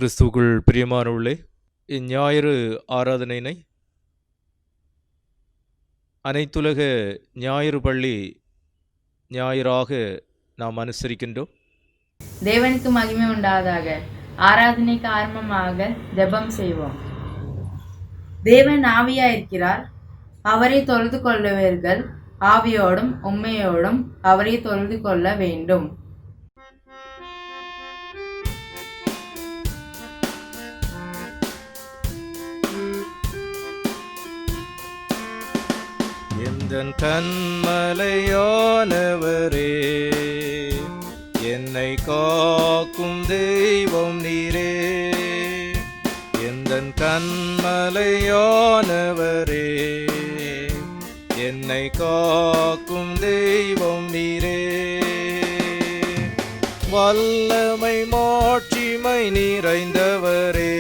கிறிஸ்துவுக்குள் பிரியமானவர்களே, இஞ்ஞாயிறு ஆராதனையினை அனைத்துலக ஞாயிறு பள்ளி ஞாயிறாக நாம் அனுசரிக்கின்றோம். தேவனுக்கு மகிமை உண்டாதாக. ஆராதனைக்கு ஆரம்பமாக ஜெபம் செய்வோம். தேவன் ஆவியாயிருக்கிறார், அவரை தொழுது கொள்ளுவீர்கள். ஆவியோடும் உண்மையோடும் அவரை தொழுது கொள்ள வேண்டும். எந்தன் கண்மலையானவரே, என்னை காக்கும் தெய்வம் நீரே. எந்தன் கண்மலையானவரே, என்னை காக்கும் தெய்வம் நீரே. வல்லமை மாட்சிமை நிறைந்தவரே,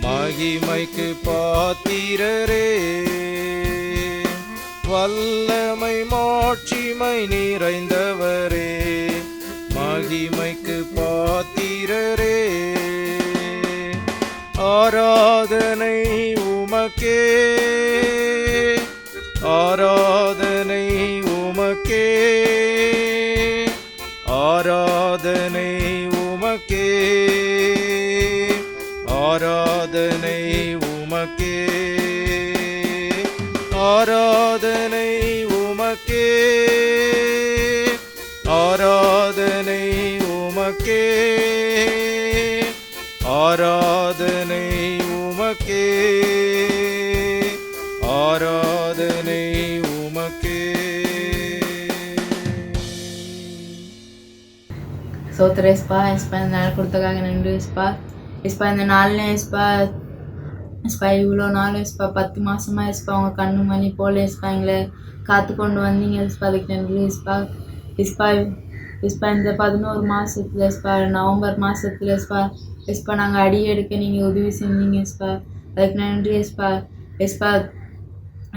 மகிமைக்கு பாத்திரரே. வல்லமை மாட்சிமை நிறைந்தவரே, மகிமைக்கு பாத்திரரே. ஆராதனை உமக்கே, ஆராதனை உமக்கே, ஆராதனை உமக்கே, ஆராதனை உமக்கே, ஆராதனை உமக்கே, ஆராதனை உமக்கே, ஆராதனை உமக்கே, ஆராதனை உமக்கே. சோத்திர எஸ்பா, எஸ்பா இந்த நாள் கொடுத்தக்காக நன்றி எஸ்பா. எஸ்பா இந்த நாள்ல எஸ்பா எஸ்பா இவ்வளோ நாள் எஸ்பா 10 மாசமா எஸ்பா உங்க கண்ணு மணி போல எஸ்பா எங்களை காத்து கொண்டு வந்தீங்க எஸ்பா, அதுக்கு நன்றி எஸ்பா. எஸ்பா எஸ்பா இந்த 11 மாசத்துல எஸ்பா நவம்பர் மாசத்துல எஸ்பா எஸ்பா நாங்கள் அடி எடுக்க நீங்கள் உதவி செஞ்சீங்க எஸ்பா, அதுக்கு நன்றி எஸ்பா. எஸ்பா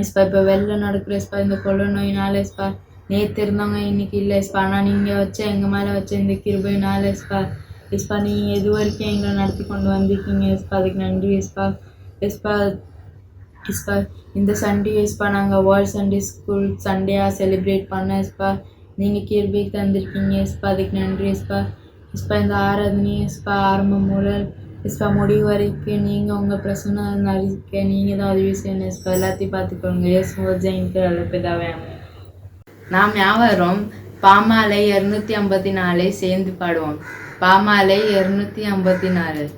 எஸ்பா இப்போ வெள்ளம் நடக்கிற எஸ்பா இந்த கொள்ளை நோயினால எஸ்பா நேற்று இருந்தவங்க இன்னைக்கு இல்லை எஸ்பா, ஆனால் நீங்கள் வச்ச எங்கள் மேலே வச்ச இந்த கிருபையினால எஸ்பா எஸ்பா நீங்கள் எது வரைக்கும் எங்களை நடத்தி கொண்டு வந்திருக்கீங்க எஸ்பா, அதுக்கு நன்றி எஸ்பா. எஸ்பா எஸ்பா இந்த சண்டே எஸ்பா நாங்கள் வேர்ல்ட் சண்டே ஸ்கூல் சண்டேயாக செலிப்ரேட் பண்ண எஸ்பா நீங்கள் கிருபை தந்திருக்கீங்க எஸ்பா, அதுக்கு நன்றி எஸ்பா. எஸ்பா இந்த ஆராதனை எஸ்பா ஆரம்பம் முதல் எஸ்பா முடிவு வரைக்கும் நீங்கள் உங்கள் பிரச்சனை நடிக்க நீங்கள் தான் உதவி செய்யணும் எஸ்பா. எல்லாத்தையும் பார்த்துக்கோங்க இயேசுவ ஜெயந்தி அழைப்பதாவே. நாம் யாவரும் பாமாலை 254 சேர்ந்து பாடுவோம். பாமாலை 254.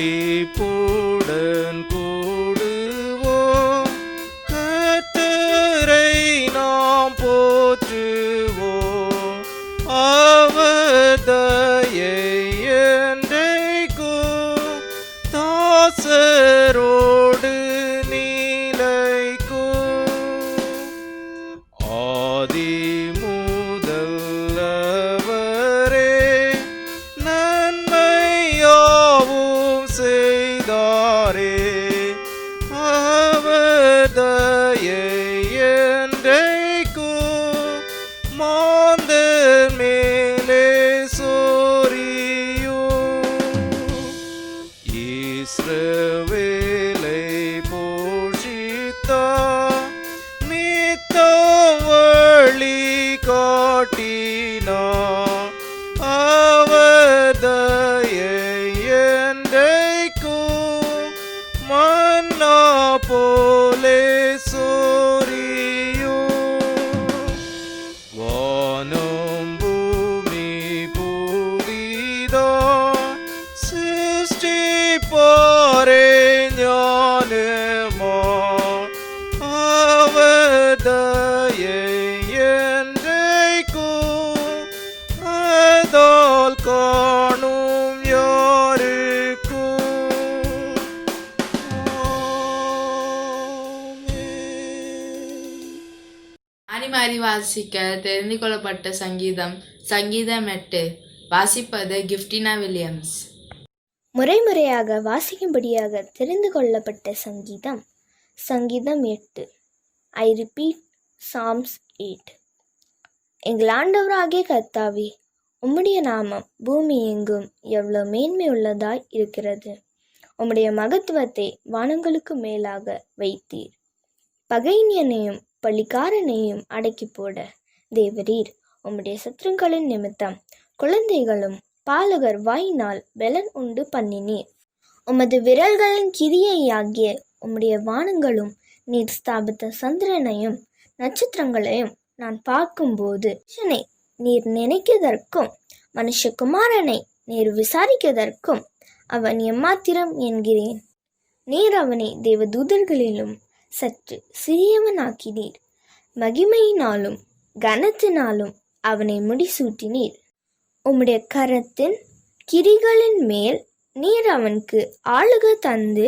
களிப்புடன் கூடுவோம், கர்த்தரை நாம் போற்றுவோம். அவர் தயை என்றைக்கும் தாசரோடு நிலைக்கும். ஆதி முதல் அவரே நன்மையாவும் செய்தாரே. அவர் தயை என்றைக்கும் மாந்தர் மேலே சொரியும். இஸ்ரவேலை போஷித்தார், நித்தம் வழி காட்டினார். அவர் தயை என்றைக்கும் மன்னா போலே சொரியும். வானம் பூமி புதிதாய் சிருஷ்டிப்பாரே ஞானமாய். அவர் தயை என்றைக்கும் அதால் காணும் யாருக்கும். மாறி வாசிக்க தெரிந்து கொள்ளப்பட்ட சங்கீதம் சங்கீதம் 8. வாசிப்பது கிஃப்டினா வில்லியம்ஸ். முறைமுறையாக வாசிக்கும்படியாக தெரிந்து கொள்ளப்பட்ட சங்கீதம் சங்கீதம் 8. I repeat psalms 8. எங்கள் ஆண்டவராகிய கர்த்தாவே, உம்முடைய நாமம் பூமி எங்கும் எவ்வளோ மேன்மை உள்ளதாய் இருக்கிறது. உம்முடைய மகத்துவத்தை வானங்களுக்கு மேலாக வைத்தீர். பகைஞனையும் பழிக்காரனையும் அடக்கி போட தேவரீர் உம்முடைய சத்துருக்களின் நிமித்தம் குழந்தைகளும் பாலகர் வாயினால் பெலன் உண்டு பண்ணினீர். உமது விரல்களின் கிரியையாகிய உம்முடைய வானங்களும் நீர் ஸ்தாபித்த சந்திரனையும் நட்சத்திரங்களையும் நான் பார்க்கும்போது மனுஷனை நீர் நினைக்கிறதற்கும் மனுஷகுமாரனை நீர் விசாரிக்கிறதற்கும் அவன் எம்மாத்திரம் என்கிறேன். நீர் அவனை தேவதூதர்களிலும் சற்று சிறியவனாக்கினீர். மகிமையினாலும் கனத்தினாலும் அவனை முடிசூட்டினீர். உம்முடைய கரத்தின் கிரிகளின் மேல் நீர் அவனுக்கு ஆளுகை தந்து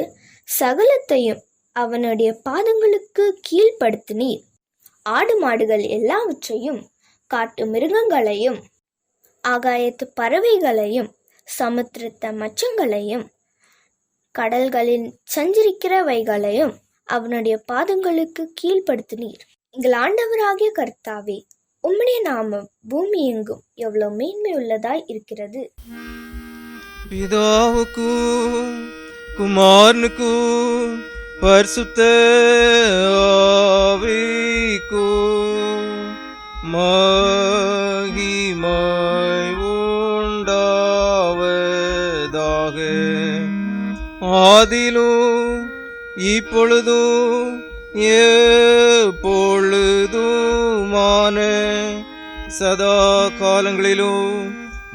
சகலத்தையும் அவனுடைய பாதங்களுக்கு கீழ்ப்படுத்தினீர். ஆடு மாடுகள் எல்லாவற்றையும், காட்டு மிருகங்களையும், ஆகாயத்து பறவைகளையும், சமுத்திரத்த மச்சங்களையும், கடல்களில் சஞ்சரிக்கிறவைகளையும் அவனுடைய பாதங்களுக்கு கீழ்ப்படுத்தினீர். எங்கள் ஆண்டவராகிய கர்த்தாவே, உம்முடைய நாமம் பூமி எங்கும் எவ்வளோ மேன்மை உள்ளதாய் இருக்கிறது. பிதாவுக்கும் குமாரனுக்கும் பரிசுத்த ஆவிக்கும் மகிமை உண்டாவதாக. ஆதிலும் இப்பொழுதும் எப்பொழுதுமான சதா காலங்களிலும்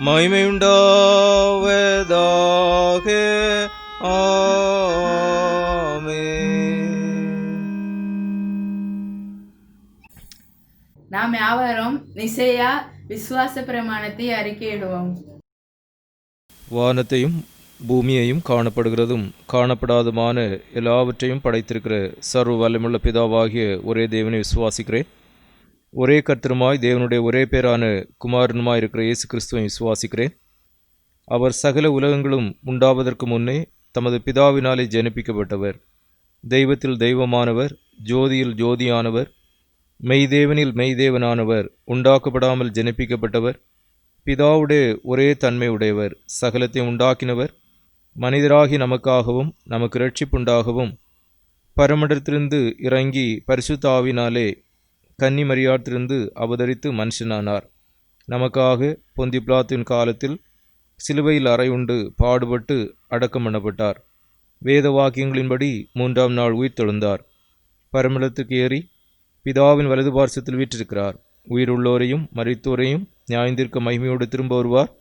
மகிமையுண்டாவதாக. நாம் யாவரும் நிசையா விசுவாச பிரமாணத்தை அறிக்கையிடுவோம். வானத்தையும் பூமியையும் காணப்படுகிறதும் காணப்படாதுமான எல்லாவற்றையும் படைத்திருக்கிற சர்வ வல்லமுள்ள பிதாவாகிய ஒரே தேவனை விசுவாசிக்கிறேன். ஒரே கர்த்தருமாய் தேவனுடைய ஒரே பேரான குமாரனுமாய் இருக்கிற இயேசு கிறிஸ்துவை விசுவாசிக்கிறேன். அவர் சகல உலகங்களும் உண்டாவதற்கு முன்னே தமது பிதாவினாலே ஜனிப்பிக்கப்பட்டவர். தெய்வத்தில் தெய்வமானவர், ஜோதியில் ஜோதியானவர், மெய்தேவனில் மெய்தேவனானவர், உண்டாக்கப்படாமல் ஜனிப்பிக்கப்பட்டவர், பிதாவுடைய ஒரே தன்மை உடையவர், சகலத்தை உண்டாக்கினவர், மனிதராகி நமக்காகவும் நமக்கு இரட்சிப்புண்டாகவும் பரமடத்திலிருந்து இறங்கி பரிசுத்த ஆவினாலே கன்னி மரியாத்திலிருந்து அவதரித்து மனுஷனானார். நமக்காக பொந்தி பிலாத்தின் காலத்தில் சிலுவையில் அறையுண்டு பாடுபட்டு அடக்கம் பண்ணப்பட்டார். வேத வாக்கியங்களின்படி 3ஆம் நாள் உயிர்த்தெழுந்தார். பரமடத்துக்கு ஏறி பிதாவின் வலது பார்சத்தில் வீற்றிருக்கிறார். உயிருள்ளோரையும் மரித்தோரையும் நியாயந்திருக்க மகிமையோடு திரும்ப வருவார்.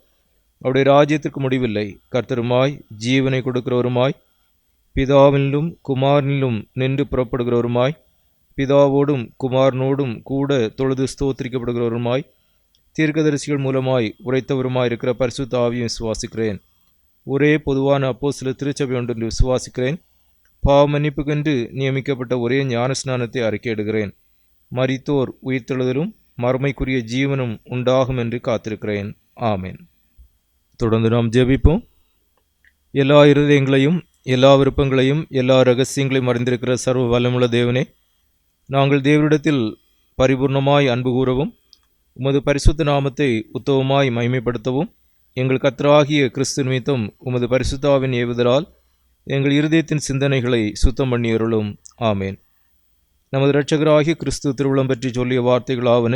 அவருடைய ராஜ்யத்திற்கு முடிவில்லை. கர்த்தருமாய் ஜீவனை கொடுக்கிறவருமாய் பிதாவினிலும் குமாரனிலும் நின்று புறப்படுகிறவருமாய் பிதாவோடும் குமாரனோடும் கூட தொழுது ஸ்தோத்திரிக்கப்படுகிறவருமாய் தீர்க்கதரிசிகள் மூலமாய் உரைத்தவருமாய் இருக்கிற பரிசுத்த ஆவியை விசுவாசிக்கிறேன். ஒரே பொதுவான அப்போஸ்தல திருச்சபை ஒன்று விசுவாசிக்கிறேன். பாவ மன்னிப்புக்கென்று நியமிக்கப்பட்ட ஒரே ஞானஸ்நானத்தை அறிக்கையிடுகிறேன். மரித்தோர் உயிர்த்தெழுதலும் மறுமைக்குரிய ஜீவனும் உண்டாகும் என்று காத்திருக்கிறேன். ஆமேன். தொடர்ந்து நாம் ஜெபிப்போம். எல்லா இருதயங்களையும் எல்லா விருப்பங்களையும் எல்லா இரகசியங்களையும் அறிந்திருக்கிற சர்வ வல்லமுள்ள தேவனே, நாங்கள் தேவனிடத்தில் பரிபூர்ணமாய் அன்பு கூறவும் உமது பரிசுத்த நாமத்தை உத்தவமாய் மகிமைப்படுத்தவும் எங்கள் கர்த்தராகிய கிறிஸ்து நிமித்தம் உமது பரிசுத்தாவின் ஏவுதலால் எங்கள் இருதயத்தின் சிந்தனைகளை சுத்தம் பண்ணி அருளும். ஆமேன். நமது இரட்சகராகிய கிறிஸ்து திருவுளம் பற்றி சொல்லிய வார்த்தைகளாவன: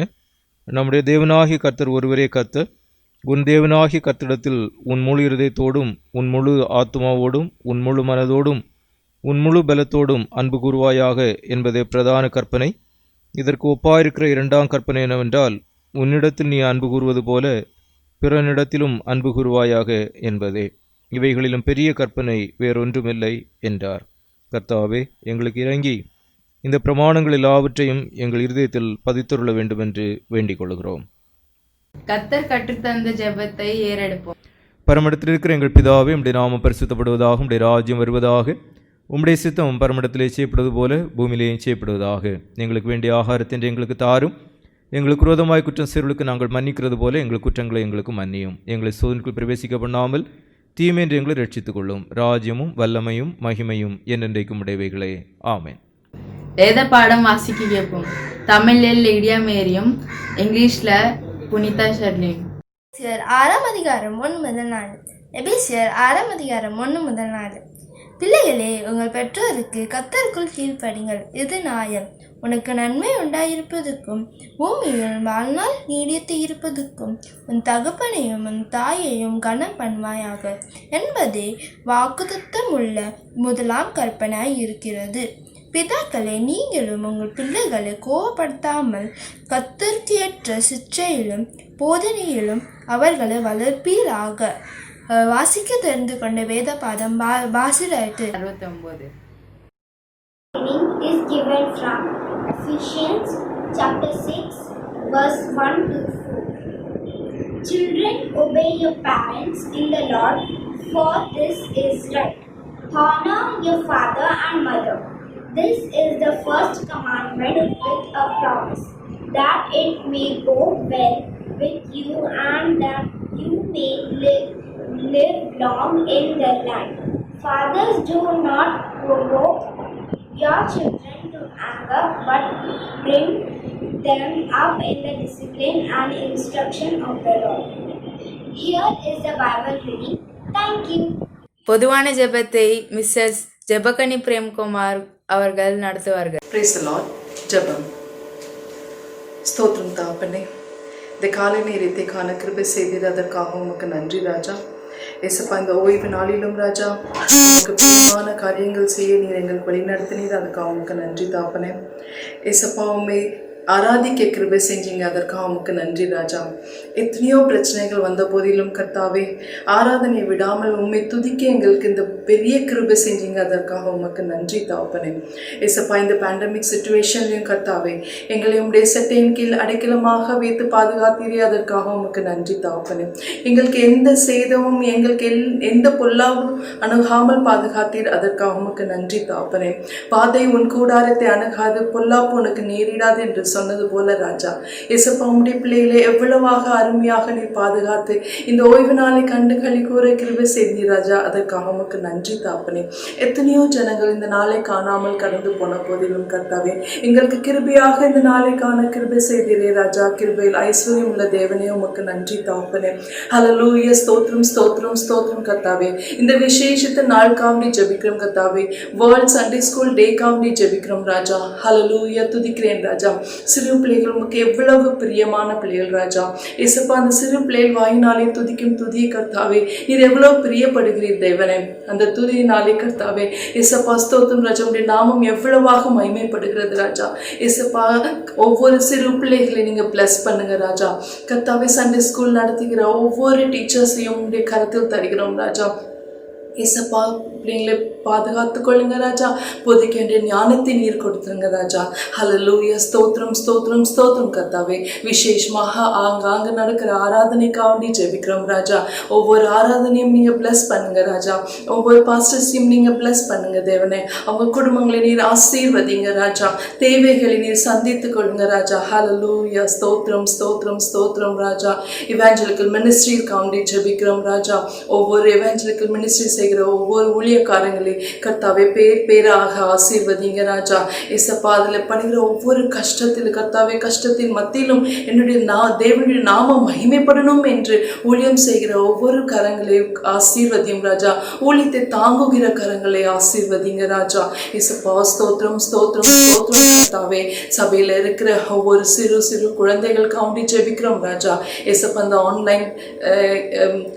நம்முடைய தேவனாகிய கர்த்தர் ஒருவரே கர்த்தர். உன் தேவனாகிய கர்த்தரிடத்தில் உன் முழு இருதயத்தோடும் உன் முழு ஆத்மாவோடும் உன் முழு மனதோடும் உன் முழு பலத்தோடும் அன்பு கூறுவாயாக என்பதே பிரதான கற்பனை. இதற்கு ஒப்பாயிருக்கிற இரண்டாம் கற்பனை என்னவென்றால், உன்னிடத்தில் நீ அன்பு கூறுவது போல பிறனிடத்திலும் அன்பு கூறுவாயாக என்பதே. இவைகளிலும் பெரிய கற்பனை வேறொன்றுமில்லை என்றார். கர்த்தாவே, எங்களுக்கு இறங்கி இந்த பிரமாணங்கள் எல்லாவற்றையும் எங்கள் இருதயத்தில் பதித்துள்ள வேண்டும் என்று வேண்டிக் கொள்கிறோம். கர்த்தர் கற்றுத்தந்த ஜெபத்தை ஏறெடுப்போம். பரமடத்தில் இருக்கிற எங்கள் பிதாவே, உம்முடைய நாமம் பரிசுத்தப்படுவதாக, உம்முடைய ராஜ்யம் வருவதாக, உம்முடைய சித்தம் பரமடத்திலே செய்யப்படுவது போல பூமியிலேயும் செய்யப்படுவதாக. எங்களுக்கு வேண்டிய ஆகாரத்தை எங்களுக்கு தாரும். எங்களுக்கு விரோதமாய் குற்றம் செய்வர்களுக்கு நாங்கள் மன்னிக்கிறது போல எங்கள் குற்றங்களை எங்களுக்கு மன்னியும். எங்களை சோதனைக்குள் பிரவேசிக்க பண்ணாமல் தீமையென்று எங்களை ரட்சித்துக் கொள்ளும். ராஜ்யமும் வல்லமையும் மகிமையும் என்றென்றைக்கும் உடையவைகளே. ஆமென். வேத பாடம் வாசிக்க கேட்போம். தமிழில் லிடியா மேரியும், இங்கிலீஷில் புனிதா ஷர்லின். ஆறாம் அதிகாரம் 1-4. எபேசியர் 6ஆம் அதிகாரம் 1-4. பிள்ளைகளே, உங்கள் பெற்றோருக்கு கர்த்தருக்குள் கீழ்ப்படிங்கள், இது நியாயம். உனக்கு நன்மை உண்டாயிருப்பதற்கும் பூமியில் வாழ்நாள் நீடித்து இருப்பதற்கும் உன் தகப்பனையும் உன் தாயையும் கனம் பண்ணுவாயாக என்பதே வாக்குத்தத்தம் உள்ள முதலாம் கற்பனாய் இருக்கிறது. பிதாக்களை, நீங்களும் உங்கள் பிள்ளைகளை கோபப்படுத்தாமல் கர்த்தருக்கு ஏற்ற சிற்றையிலும் போதனையிலும் அவர்களை வளர்ப்பீராக. வாசிக்க தெரிந்து கொண்ட வேத பாதம் வாசிராயிட்டு 69. Is given from Ephesians chapter 6 verse 1-4. Children, obey your parents in the Lord, for this is right. Honor your father and mother. This is the first commandment with a promise, that it may go well with you and that you may live long in the land. Fathers, do not provoke your children to anger, but bring them up in the discipline and instruction of the Lord. Here is the Bible reading. Thank you. பொதுவான ஜெபத்தை Mrs ஜெபகனி Premkumar அவர்கள் நடத்துவார்கள். Praise the Lord. ஜெபம். ஸ்தோத்திரம் தாப்பனே, இந்த காலை நேரத்தை காண கிருபை செய்தீர், அதற்காக உமக்கு நன்றி ராஜா. ஏசப்பா, இந்த ஓய்வு நாளிலும் ராஜா உமக்கு பிரியமான காரியங்கள் செய்ய நீர் எங்களுக்கு வழிநடத்தினீர், அதுக்காக உமக்கு நன்றி தாப்பனே. ஏசப்பா, உண்மை ஆராதிக்க கிருபை செஞ்சீங்க, அதற்காக உமக்கு நன்றி ராஜா. எத்தனையோ பிரச்சனைகள் வந்த போதிலும் கர்த்தாவே, ஆராதனை விடாமல் உண்மை துதிக்க எங்களுக்கு இந்த பெரிய கிருபை செஞ்சீங்க, அதற்காக உமக்கு நன்றி தாப்பனே. ஏசப்பா, இந்த பேண்டமிக் சிச்சுவேஷன்லையும் கர்த்தாவே எங்களை உடைய சட்டையின் கீழ் அடைக்கலமாக வைத்து பாதுகாத்தீரே, அதற்காக உமக்கு நன்றி தாப்பனே. எங்களுக்கு எந்த சேதமும் எங்களுக்கு எந்த பொல்லாவும் அணுகாமல் பாதுகாத்தீர், அதற்காக உமக்கு நன்றி தாப்பனே. பாதை உன் கூடாரத்தை அணுகாது, பொல்லாப்பு உனக்கு நேரிடாது என்று சொன்னது போல ராஜா, ஏசப்பா உம்முடைய பிள்ளைகளை எவ்வளவாக அருமையாக நீ பாதுகாத்து இந்த ஓய்வு நாளை கண்டு களி கூற கிருபை செய்தீர் ராஜா, அதற்காக உமக்கு நன்றி தாப்பனே. எத்தனையோ ஜனங்கள் இந்த நாளை காணாமல் கடந்து போன போதிலும் கர்த்தாவே எங்களுக்கு கிருபையாக இந்த நாளை காண கிருபை செய்தீரே ராஜா. கிருபையில் ஐஸ்வர்யம் உள்ள தேவனே, உமக்கு நன்றி தாப்பனே. ஹல்லேலூயா. ஸ்தோத்திரம் ஸ்தோத்திரம் ஸ்தோத்திரம் கர்த்தாவே. இந்த விசேஷத்தை நாள் காண்டி ஜெபிக்கிறோம் கர்த்தாவே. வேர்ல்ட் சண்டே ஸ்கூல் டே காண்டி ஜெபிக்கிறோம் ராஜா. ஹல்லேலூயா. துதிக்கிறேன் ராஜா. சிறு பிள்ளைகள் உமக்கு எவ்வளவு பிரியமான பிள்ளைகள் ராஜா. ஏசப்பா, அந்த சிறு பிள்ளைகள் வாயினாலே துதிக்கும் துதியை கர்த்தாவே நீர் எவ்வளவு பிரியப்படுகிறீர் தேவனே. அந்த துதியினாலே கர்த்தாவே ஏசப்பா ஸ்தோத்திரம் ராஜா, உடைய நாமம் எவ்வளவாக மகிமைப்படுகிறது ராஜா. ஏசப்பா, ஒவ்வொரு சிறு பிள்ளைகளை நீங்க பிளஸ் பண்ணுங்க ராஜா. கர்த்தாவே, சண்டே ஸ்கூல் நடத்துகிற ஒவ்வொரு டீச்சர்ஸையும் உடைய கருத்தில் தருகிறோம் ராஜா. ஏசப்பா, பிள்ளைங்களை பாதுகாத்துக் கொள்ளுங்க ராஜா. போதிக்க வேண்டிய ஞானத்தை நீர் கொடுத்துருங்க ராஜா. ஹல்லேலூயா. ஸ்தோத்திரம் ஸ்தோத்திரம் ஸ்தோத்திரம் கர்த்தாவே. விசேஷமாக ஆங்காங்க நடக்கிற ஆராதனைக்காண்டி ஜெபிக்கிறோம் ராஜா. ஒவ்வொரு ஆராதனையும் நீங்க பிளஸ் பண்ணுங்க ராஜா. ஒவ்வொரு பாஸ்டர்ஸையும் நீங்க பிளஸ் பண்ணுங்க தேவனே. அவங்க குடும்பங்களை நீர் ஆசீர்வதிங்க ராஜா. தேவைகளை நீர் சந்தித்துக் கொள்ளுங்க ராஜா. ஹல்லேலூயா. ஸ்தோத்திரம் ஸ்தோத்திரம் ஸ்தோத்திரம் ராஜா. இவாஞ்சலிக்கல் மினிஸ்ட்ரிக்காண்டி ஜெபிக்கிறோம் ராஜா. ஒவ்வொரு இவாஞ்சலிக்கல் மினிஸ்ட்ரி செய்கிற ஒவ்வொரு ஊழியக்காரங்களை கர்த்தாவே பேர் பேராக ஆசீர்வதிங்க ராஜா. ஏசப்பா, அதில் பண்ணுகிற ஒவ்வொரு கஷ்டத்தில் கர்த்தாவே, கஷ்டத்தின் மத்தியிலும் என்னுடைய தேவனுடைய நாமம் மகிமைப்படணும் என்று ஊழியம் செய்கிற ஒவ்வொரு கரங்களை ஆசீர்வதியும் ராஜா. ஊழியத்தை தாங்குகிற கரங்களை ஆசீர்வதிங்க ராஜா. ஏசப்பா, ஸ்தோத்திரம் ஸ்தோத்திரம் ஸ்தோத்திரம் கர்த்தாவே. சபையில் இருக்கிற ஒவ்வொரு சிறு சிறு குழந்தைகள் காண்டி ஜெபிக்கிறோம் ராஜா. ஏசப்பா, அந்த ஆன்லைன்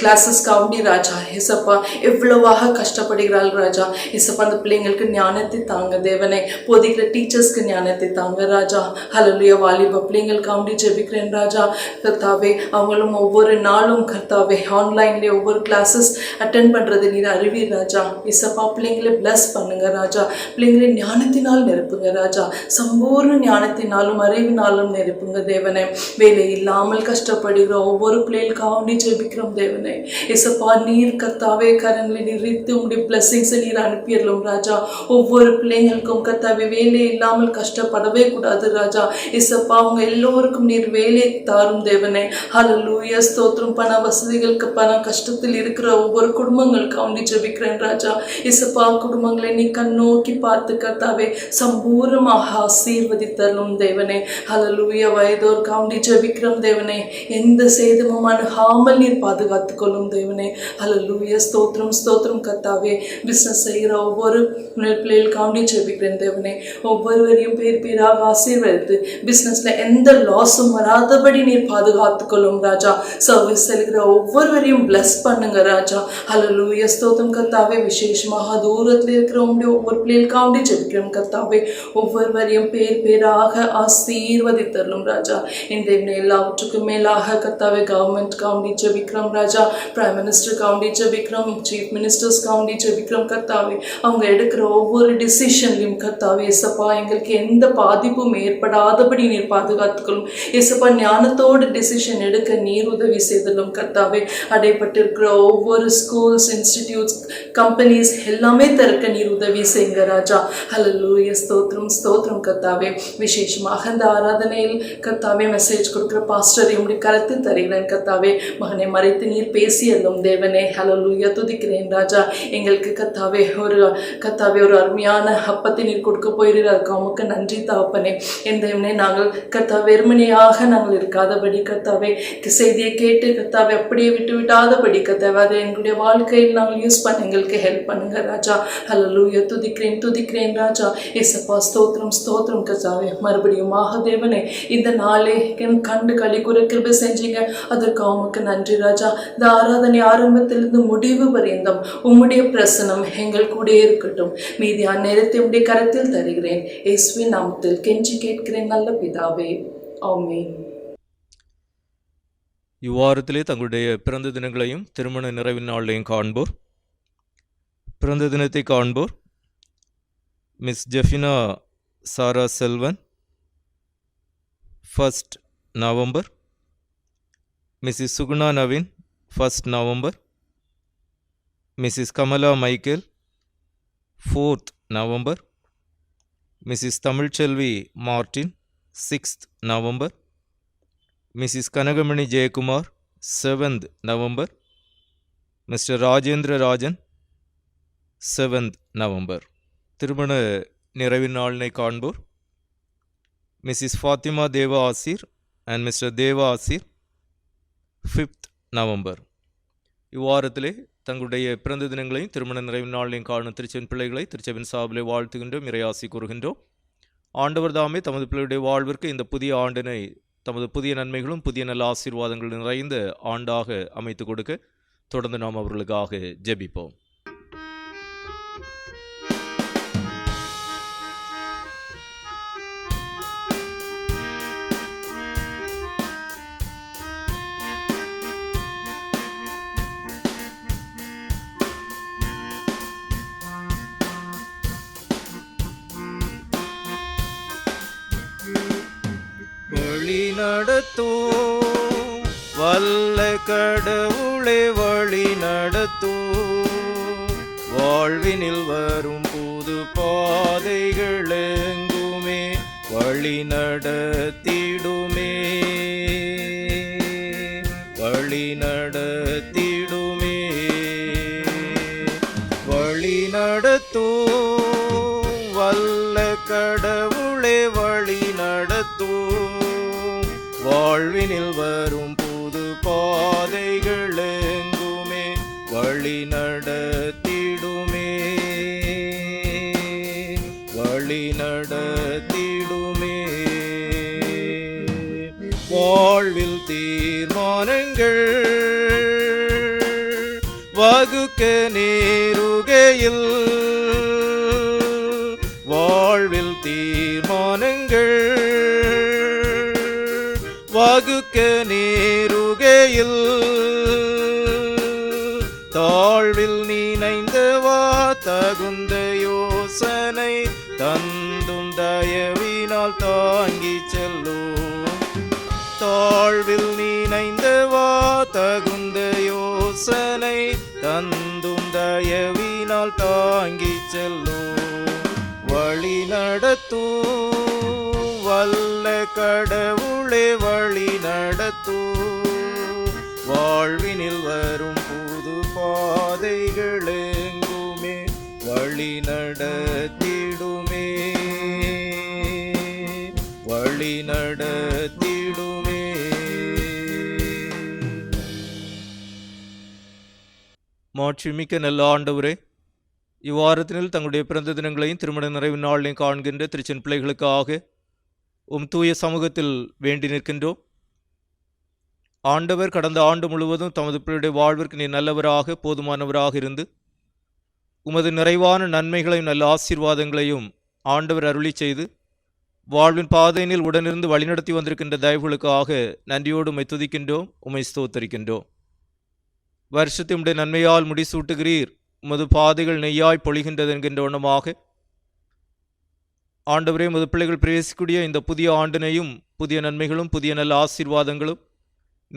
கிளாஸஸ் காண்டி ராஜா. ஏசப்பா, எவ்வளவாக கஷ்டப்படுகிறாள் ராஜா. ஏசப்பா, அந்த பிள்ளைங்களுக்கு ஞானத்தை தாங்க தேவனே. போதிக்கிற டீச்சர்ஸ்க்கு ஞானத்தை தாங்க ராஜா. ஹல்லேலூயா. வாலிப பிள்ளைங்கள் காண்டி ஜெபிக்கிறேன் ராஜா. கர்த்தாவே, அவங்களும் ஒவ்வொரு நாளும் கர்த்தாவே ஆன்லைன்லேயே ஒவ்வொரு கிளாஸஸ் அட்டென்ட் பண்ணுறது நீர் அறிவீர் ராஜா. ஏசப்பா, பிள்ளைங்களை பிளஸ் பண்ணுங்க ராஜா. பிள்ளைங்களை ஞானத்தினால் நிரப்புங்க ராஜா. சம்பூர்ண ஞானத்தினாலும் அறிவினாலும் நிரப்புங்க தேவனே. வேலை இல்லாமல் கஷ்டப்படுகிற ஒவ்வொரு பிள்ளைகள் காண்டி ஜெபிக்கிறோம் தேவனே. ஏசப்பா, நீர் கர்த்தாவே கரங்களை நிறுத்தி உங்களுடைய பிளஸிங்ஸை நீர் நீர் அனுப்பிடலும் ராஜா. ஒவ்வொரு பிள்ளைங்களுக்கும் கர்த்தாவே வேலை இல்லாமல் கஷ்டப்படவே கூடாது ராஜா. இசப்பா அவங்க எல்லோருக்கும் நீர் வேலை தாரும் தேவனே. ஹல்லேலூயா ஸ்தோத்திரம். பண வசதிகளுக்கு பணம் கஷ்டத்தில் இருக்கிற ஒவ்வொரு குடும்பங்களுக்கு அவண்டி ஜெபிக்கிறேன் ராஜா. இசப்பா குடும்பங்களை நீ கண்ணோக்கி பார்த்து கர்த்தாவே சம்பூர்ணமாக ஆசீர்வதித்தரலும் தேவனே. ஹல்லேலூயா வயதோர் காண்டி ஜெபிக்கிறோம் தேவனே. எந்த சேதமும் அணுகாமல் நீர் பாதுகாத்துக் கொள்ளும் தேவனே. ஹல்லேலூயா ஸ்தோத்திரம் ஸ்தோத்திரம் கர்த்தாவே. பிசினஸ் செய்கிற ஒவ்வொரு பிள்ளைகள் காண்டி ஜெபிக்கிறேன் தேவனே. ஒவ்வொருவரையும் பேர் பேராக ஆசீர்வதித்து பிசினஸ்ல எந்த லாஸும் வராதபடி நீர் பாதுகாத்துக் கொள்ளும் ராஜா. சர்வீஸ் செல்கிற ஒவ்வொருவரையும் பிளஸ் பண்ணுங்க ராஜா. ஹல்லேலூயா ஸ்தோத்திரம் கர்த்தாவே. விசேஷமாக தூரத்தில் இருக்கிற ஒவ்வொரு பிள்ளைகள் காண்டி ஜெபிக்கிறோம் கர்த்தாவே. ஒவ்வொருவரையும் பேர் பேராக ஆசீர்வதித்தரலும் ராஜா. இந்த எல்லாவற்றுக்கும் மேலாக கர்த்தாவே கவர்மெண்ட் காண்டி ஜெபிக்கிறோம் ராஜா. பிரைம் மினிஸ்டர் காண்டி ஜெபிக்கிறோம். சீஃப் மினிஸ்டர்ஸ் காண்டி ஜெபிக்கிறோம் கர்த்தாவே. அவங்க எடுக்கிற ஒவ்வொரு டிசிஷன்லையும் கர்த்தாவே இசப்பா எங்களுக்கு எந்த பாதிப்பும் ஏற்படாதபடி நீர் பாதுகாத்துக்கொள்ளும் இசப்பா. ஞானத்தோடு டிசிஷன் எடுக்க நீர் உதவி செய்தலும் கர்த்தாவே. அடைப்பட்டிருக்கிற ஒவ்வொரு ஸ்கூல்ஸ், இன்ஸ்டிடியூட்ஸ், கம்பெனிஸ் எல்லாமே திறக்க நீர் உதவி செய்யுங்க ராஜா. ஹல்லேலூயா ஸ்தோத்திரம் ஸ்தோத்திரம் கர்த்தாவே. விசேஷமாக இந்த ஆராதனையில் கர்த்தாவே மெசேஜ் கொடுக்குற பாஸ்டரை உம்முடைய கருத்தில் தருகிறேன் கர்த்தாவே. மகனை மறைத்து நீர் பேசியல்லும் தேவனே. ஹல்லேலூயா துதிக்கிறேன் ராஜா. எங்களுக்கு கர்த்தாவே ஒரு அருமையான அப்பத்தை நீர் கொடுக்க போயிரு. அதுக்கு உமக்கு நன்றி தாப்பனே. இந்த நாங்கள் கர்த்தாவே வெறுமனையாக நாங்கள் இருக்காதபடி கர்த்தாவே செய்தியை கேட்டு கர்த்தாவே அப்படியே விட்டு விடாதபடி கர்த்தாவே அதை எங்களுடைய வாழ்க்கையில் நாங்கள் யூஸ் பண்ண எங்களுக்கு ஹெல்ப் பண்ணுங்க ராஜா. ஹல்லேலூயா துதிக்கிறேன் ராஜா. ஏசப்பா ஸ்தோத்திரம் ஸ்தோத்திரம் கர்த்தாவே. மறுபடியும் தேவனே இந்த நாளே கண்டு களி கூற கிருபை செஞ்சீங்க. அதற்கு உமக்கு நன்றி ராஜா. இந்த ஆராதனை ஆரம்பத்திலிருந்து முடிவு பரியந்தம் உம்முடைய பிரசனம் எங்கள் கூட இருக்கட்டும். மீதியான நேரத்தை உம்முடைய கரத்தில் தருகிறேன். இயேசுவின் நாமத்தில் கெஞ்சி கேட்கிறேன் நல்ல பிதாவே, ஆமென். இவ்வாரத்திலே தங்களுடைய பிறந்த தினங்களையும் திருமண நிறைவு நாளையும் காண்போர். பிறந்த தினத்தை காண்போர் Miss Jefina Sarah Selvan 1st November, Mrs Suguna Naveen 1st November, Mrs Kamala Michael 4th November, Mrs Tamilselvi Martin 6th November, Mrs Kanagamani Jayakumar 7th November, Mr Rajendra Rajan 7th November. திருமண நிறைவு நாளினை காண்போர் மிஸ்ஸஸ் ஃபாத்திமா தேவா ஆசிர் அண்ட் மிஸ்டர் தேவா ஆசிர் 5th நவம்பர். இவ்வாரத்திலே தங்களுடைய பிறந்த தினங்களையும் திருமண நிறைவு நாளையும் காணும் திருச்செவின் பிள்ளைகளை திருச்செவின் சார்பிலே வாழ்த்துகின்றோம், இறையாசி கூறுகின்றோம். ஆண்டவர் தாமே தமது பிள்ளையுடைய வாழ்விற்கு இந்த புதிய ஆண்டினை தமது புதிய நன்மைகளும் புதிய நல்ல ஆசீர்வாதங்கள் நிறைந்த ஆண்டாக அமைத்து கொடுக்க தொடர்ந்து நாம் அவர்களுக்காக ஜெபிப்போம். வழி நடத்தும் வல்ல கடவுளே, வழி நடத்தும் வாழ்வினில் வரும் புது பாதைகள் எங்குமே வழி நடத்திடுமே, வழி நடத்திடுமே. வழி நடத்தும் வல்ல கடவுளே, வழி நடத்தும் வாழ்வினில் வரும் புது பாதைகள் எங்குமே வழி நடத்திடுமே, வழி நடத்திடுமே. வாழ்வில் தீர்மானங்கள் வகுக்க நேருகையில், வாழ்வில் தீர்மானங்கள் வகுக்க நேருகையில், தாழ்வில் நினைந்தவா தகுந்த யோசனை தந்தும் தயவினால் தாங்கி செல்லும், தாழ்வில் நினைந்தவா தகுந்த யோசனை தந்தும் தயவினால் தாங்கி செல்லும். வழி நடத்தும் வல்ல கடவுளே வழி நடத்தும். வாழ்வினில் வரும் புது பாதைகள் எங்குமே வழி நடத்திடுமே, வழி நடத்திடுமே. மாட்சிமிக்க நல்ல ஆண்டவரே, இவ்வாரத்தினில் தங்களுடைய பிறந்த தினங்களையும் திருமண நிறைவு நாளையும் காண்கின்ற திருச்சென் பிள்ளைகளுக்காக தூய சமூகத்தில் வேண்டி நிற்கின்றோம். ஆண்டவர் கடந்த ஆண்டு முழுவதும் தமது பிள்ளையுடைய வாழ்விற்கு நீ நல்லவராக போதுமானவராக இருந்து உமது நிறைவான நன்மைகளையும் நல்ல ஆசீர்வாதங்களையும் ஆண்டவர் அருளி செய்து வாழ்வின் பாதையினில் உடனிருந்து வழிநடத்தி வந்திருக்கின்ற தயவுகளுக்காக நன்றியோடு உம்மை துதிக்கின்றோம், உம்மை ஸ்தோத்தரிக்கின்றோம். வருஷத்தை உம்முடைய நன்மையால் முடிசூட்டுகிறீர், உமது பாதைகள் நெய்யாய் பொழிகின்றது என்கின்ற வண்ணமாக ஆண்டவரே, உமது பிள்ளைகள் பிரவேசிக்கூடிய இந்த புதிய ஆண்டினையும் புதிய நன்மைகளும் புதிய நல்ல ஆசீர்வாதங்களும்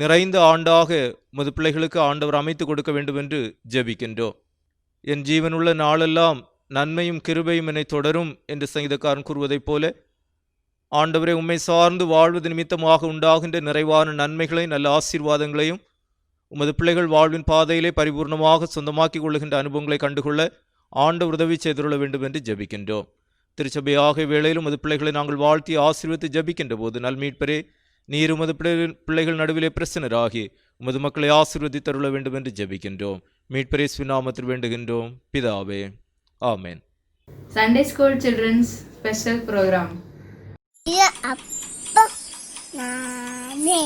நிறைந்த ஆண்டாக உமது பிள்ளைகளுக்கு ஆண்டவர் அமைத்து கொடுக்க வேண்டும் என்று ஜெபிக்கின்றோம். என் ஜீவனுள்ள நாளெல்லாம் நன்மையும் கிருபையும் என்னை தொடரும் என்று சங்கீதக்காரன் கூறுவதைப் போல ஆண்டவரே, உம்மை சார்ந்து வாழ்வது நிமித்தமாக உண்டாகின்ற நிறைவான நன்மைகளை நல்ல ஆசீர்வாதங்களையும் உமது பிள்ளைகள் வாழ்வின் பாதையிலே பரிபூர்ணமாக சொந்தமாக்கிக் கொள்ளுகின்ற அனுபவங்களை கண்டுகொள்ள ஆண்டவர் உதவி செய்துள்ள வேண்டும் என்று ஜெபிக்கின்றோம். திருச்சபையாக வேளையில் உமது பிள்ளைகளை நாங்கள் வாழ்த்தி ஆசீர்வதித்து ஜெபிக்கின்ற போது நல்மீட்பரே, நீர் உமது பிள்ளைகள் நடுவிலே பிரசன்னராகி உமது மக்களை ஆசீர்வதித்தருள வேண்டும் என்று ஜெபிக்கின்றோம். மீட்பரே நாமத்தில் வேண்டுகின்றோம் பிதாவே, ஆமென். Sunday School Children's Special Program. அப்பா நானே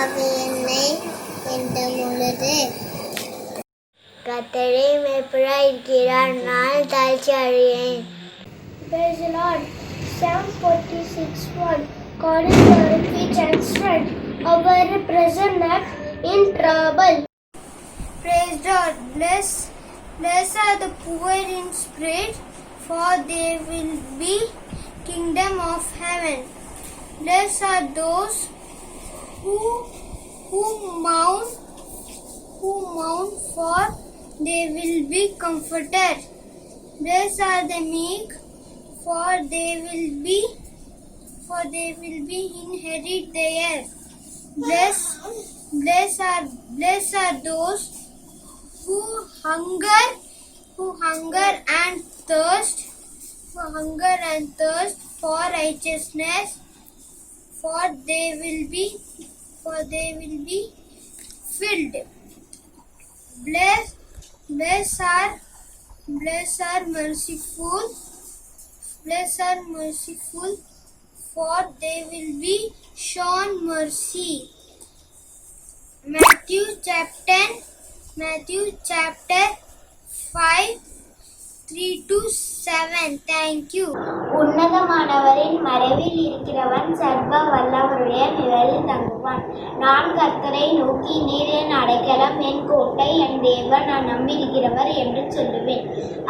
அவை என்னை என்ற பொழுது கர்த்தரே மேய்ப்பராய் இருக்கிறார், நான் தாழ்ச்சி அடையேன். Praise the Lord. Psalm 46:1. God is our refuge and strength, our present help in trouble. Praise God. Blessed are the poor in spirit, for they will be kingdom of heaven. Blessed are those who mourn, for they will be comforted. Blessed are the meek, for they will inherit the earth. Blessed are those who hunger and thirst for righteousness, for they will be filled. Blessed are merciful, for they will be shown mercy. Matthew chapter 5:3-7. Thank you. உன்னதமானவரின் மறைவில் இருக்கிறவன் சர்வ வல்லவருடைய நிழலில் தங்குவான். நான் கர்த்தரை நோக்கி, நீர் என் அடைக்கலம், என் கோட்டை, என் தேவன், நான் நம்பியிருக்கிறவர் என்று சொல்லுவேன்.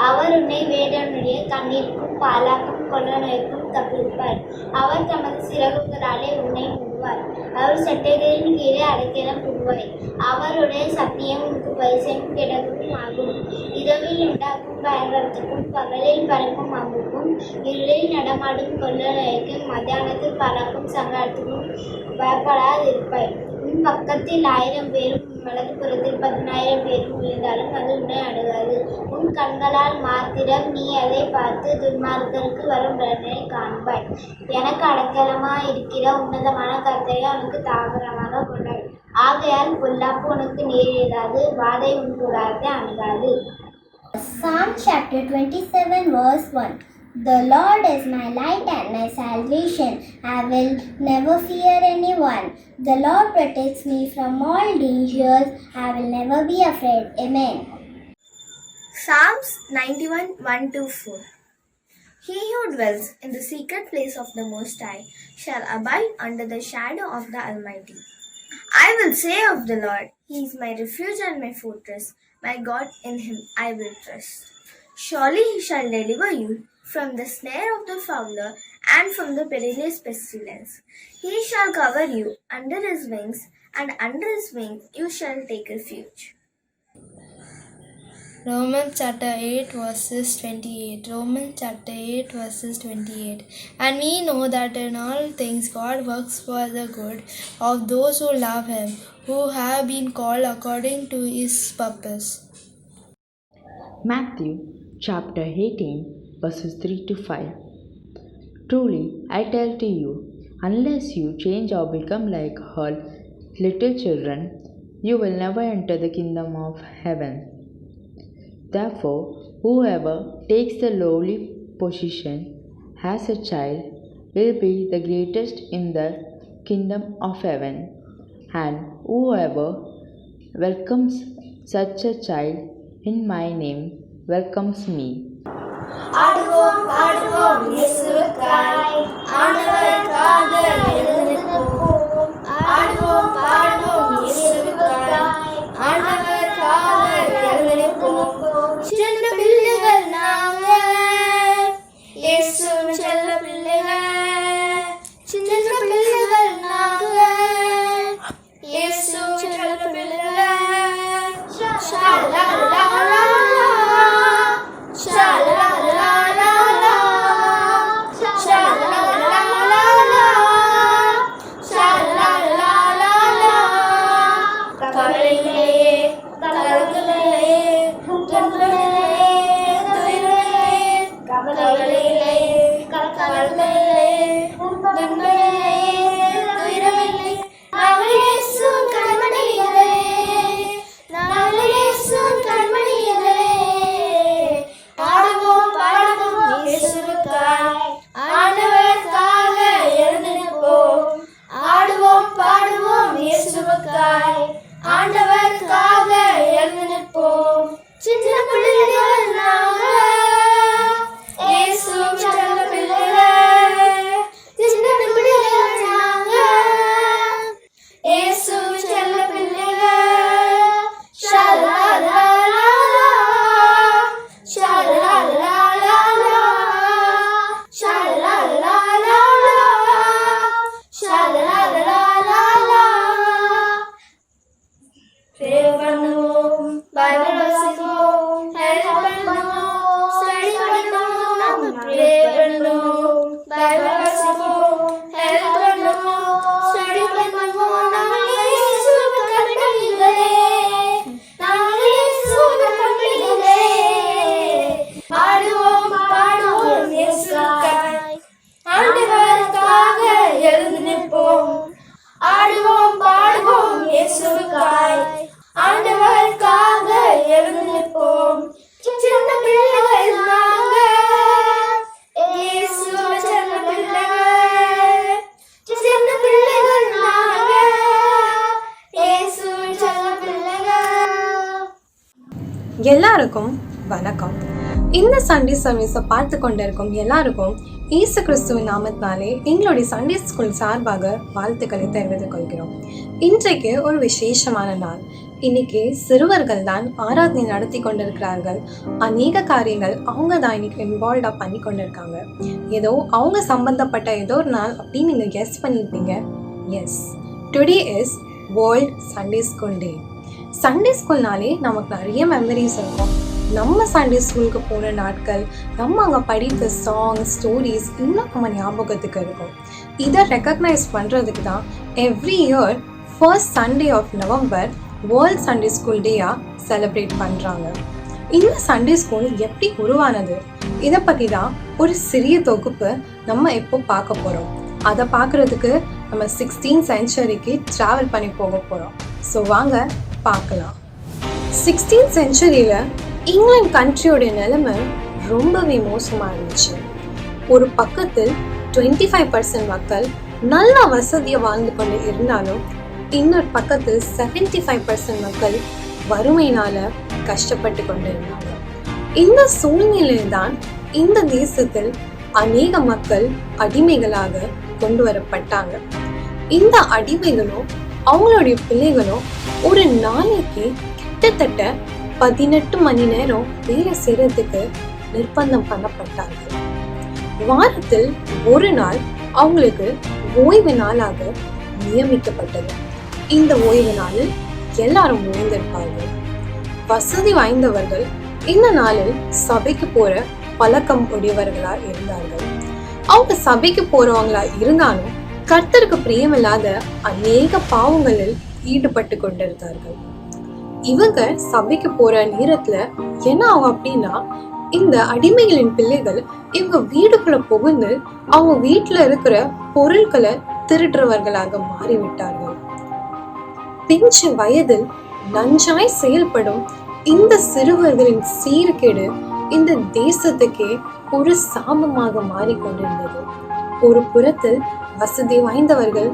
அவர் உன்னை வேடனுடைய கண்ணிற்கும் பாலாக்கும் கொள்ள நோய்க்கும் தப்பிப்பார். அவர் தமது சிறகுகளாலே உன்னை மூடுவார். அவர் சட்டைகளின் கீழே அடைக்கலம் புகுவாய். அவருடைய சத்தியம் உனக்கு பரிசையும் கிடக்கும் ஆகும். இரவில் உண்டாக்கும் பயங்கரத்துக்கும் பகலில் பறக்கும் அம்புக்கும் இருளில் நடமாடும் கொள்ளலைக்கும் மத்தியானத்தில் பறக்கும் சங்கடத்துக்கும் பயப்படாதிருப்பாய். உன் பக்கத்தில் 1000 பேரும் உன் வலது புறத்தில் 10,000 பேரும் விழுந்தாலும் அது உன்னை அணுகாது. உன் கண்களால் மாத்திரம் நீ அதை பார்த்து துன்மார்க்கருக்கு வரும் பலனை காண்பாய். எனக்கு அடைக்கலமாக இருக்கிற உன்னதமான கர்த்தரை அவனுக்கு தாவரமாக கொண்டாய். ஆகையால் பொல்லாப்பு உனக்கு நேரிடாது, வாதை உன் கூடாரத்தை அணுகாது. Psalm chapter 27 verse 1. The Lord is my light and my salvation. I will never fear anyone. The Lord protects me from all dangers. I will never be afraid. Amen. Psalms 91:1-4. He who dwells in the secret place of the Most High shall abide under the shadow of the Almighty. I will say of the Lord, He is my refuge and my fortress. My God, in Him I will trust. Surely He shall deliver you from the snare of the fowler and from the perilous pestilence. He shall cover you under His wings, and under his wing you shall take refuge. Romans chapter 8 verses 28. Romans chapter 8 verses 28. And we know that in all things God works for the good of those who love him, who have been called according to his purpose. Matthew chapter 18 verses 3 to 5. Truly, I tell to you, unless you change or become like her little children, you will never enter the kingdom of heaven. Therefore, whoever takes the lowly position as a child will be the greatest in the kingdom of heaven, and whoever welcomes such a child in my name welcomes me. ஆடுவோம் பாடுவோம் இயேசுவுக்காய் ஆண்டவருக்காக எழுந்திருப்போம். ஆடுவோம் பாடுவோம் இயேசுவுக்காய் ஆண்டவருக்காக எழுந்திருப்போம். சின்ன பிள்ளைகள் நாங்க, இயேசுவின் செல்ல பிள்ளைகள். சின்ன பிள்ளைகள் நாங்க, இயேசுவின் செல்ல பிள்ளைகள். ஷாலலாலா, ஷாலலாலா, ஷாலலாலா, ஷாலலாலா. கவலைகளே, கலங்கங்களே, துன்பங்களே, துயரங்களே, கவலைகளே, கலங்கங்களே, துன்பங்களே, துயரங்களே, நாங்கள் இயேசுவின் கண்மணிகளே, நாங்கள் இயேசுவின் கண்மணிகளே. ஆடுவோம் பாடுவோம் இயேசுவுக்காய் ஆண்டவருக்காக எழுந்திருப்போம். ஆடுவோம் பாடுவோம் இயேசுவுக்காய் ஆண்டவருக்காக எழுந்திருப்போம். சின்ன பிள்ளைகள் நாங்க, இயேசுவின் செல்ல பிள்ளைகள். சின்ன பிள்ளைகள் நாங்க, இயேசுவின் செல்ல பிள்ளைகள். ஷாலலாலா, ஷாலலாலா, ஷாலலாலா, ஷாலலாலா. Pray பண்ணுவோம், பைபிள் வாசிப்போம், ஹெல்ப் பண்ணுவோம், ஸ்டடி பண்ணுவோம். Pray பண்ணுவோம், பைபிள் வாசிப்போம், ஹெல்ப் பண்ணுவோம், ஸ்டடி பண்ணுவோம். நாங்கள் இயேசுவின் கண்மணிகளே, நாங்கள் இயேசுவின் கண்மணிகளே. ஆடுவோம் பாடுவோம் இயேசுவுக்காய் ஆண்டவருக்காக எழுந்து நிற்போம். ஆடுவோம் பாடுவோம் இயேசுவுக்காய் ஆண்டவருக்காக எழுந்து நிற்போம். சின்ன பிள்ளைகள் நாங்க, இயேசுவின் செல்ல பிள்ளைகள். சின்ன பிள்ளைகள் நாங்க, இயேசுவின் செல்ல பிள்ளைகள். எல்லாருக்கும் வணக்கம். இந்த சண்டே சர்வீஸை பார்த்து கொண்டிருக்கும் எல்லாருக்கும் இயேசு கிறிஸ்துவின் நாமத்தினாலே எங்களுடைய சண்டே ஸ்கூல் சார்பாக வாழ்த்துக்களை தெரிவித்துக் கொள்கிறோம். இன்றைக்கு ஒரு விசேஷமான நாள். இன்னைக்கு சிறுவர்கள் தான் ஆராதனை நடத்தி கொண்டிருக்கிறார்கள். அநேக காரியங்கள் அவங்க தான் இன்னைக்கு இன்வால்வ்டாக பண்ணி கொண்டிருக்காங்க. ஏதோ அவங்க சம்பந்தப்பட்ட ஏதோ ஒரு நாள் அப்படின்னு நீங்கள் கெஸ் பண்ணியிருப்பீங்க. Yes, today is world Sunday school day. Sunday ஸ்கூல்னாலே நமக்கு நிறைய மெமரிஸ் இருக்கும். நம்ம சண்டே ஸ்கூலுக்கு போன நாட்கள், நம்ம அங்கே படித்த சாங்ஸ், ஸ்டோரிஸ் இன்னும் நம்ம ஞாபகத்துக்கு இருக்கும். இதை ரெக்கக்னைஸ் பண்ணுறதுக்கு தான் every year first Sunday of November world Sunday school டேயாக செலிப்ரேட் பண்ணுறாங்க. இந்த சண்டே ஸ்கூல் எப்படி உருவானது, இதை பற்றி தான் ஒரு சிறிய தொகுப்பு நம்ம இப்போ பார்க்க போகிறோம். அதை பார்க்குறதுக்கு நம்ம 16th centuryக்கு ட்ராவல் பண்ணி போக போகிறோம். ஸோ வாங்க பார்க்கலாம். 16th centuryயில் இங்கிலாந்து கண்ட்ரியோட நிலைமை ரொம்பவே மோசமாக இருந்துச்சு. ஒரு பக்கத்தில் 25% மக்கள் நல்ல வசதியாக வாழ்ந்து கொண்டு இருந்தாலும் இன்னொரு பக்கத்தில் 75% மக்கள் வறுமையினால கஷ்டப்பட்டு கொண்டு இருந்தாங்க. இந்த சூழ்நிலையில் தான் இந்த தேசத்தில் அநேக மக்கள் அடிமைகளாக கொண்டு வரப்பட்டாங்க. இந்த அடிமைகளும் அவங்களுடைய பிள்ளைகளும் ஒரு நாளைக்கு கிட்டத்தட்ட 18 மணி நேரம் வேலை செய்யறதுக்கு நிர்பந்தம் பண்ணப்பட்டார்கள். வாரத்தில் ஒரு நாள் அவங்களுக்கு ஓய்வு நாளாக நியமிக்கப்பட்டது. இந்த ஓய்வு நாளில் எல்லாரும் ஓய்ந்திருப்பார்கள். வசதி வாய்ந்தவர்கள் இந்த நாளில் சபைக்கு போற பழக்கம் உடையவர்களா இருந்தார்கள். அவங்க சபைக்கு போறவங்களா இருந்தாலும் கர்த்தருக்கு பிரியமில்லாத அநேக பாவங்களில் ஈடுபட்டு கொண்டிருந்தார்கள். இவங்க சபைக்கு போற நேரத்துல என்ன ஆகும் அப்படின்னா, இந்த அடிமைகளின் பிள்ளைகள் இவங்க வீடுக்குள்ள புகுந்து அவங்க வீட்டுல இருக்கிற பொருட்களை திருடுறவர்களாக மாறிவிட்டார்கள். பிஞ்சு வயதில் நஞ்சாய் செயல்படும் இந்த சிறுவர்களின் சீர்கேடு இந்த தேசத்துக்கே ஒரு சாபமாக மாறிக்கொண்டிருந்தது. ஒரு புறத்தில் வசதி வாய்ந்தவர்கள்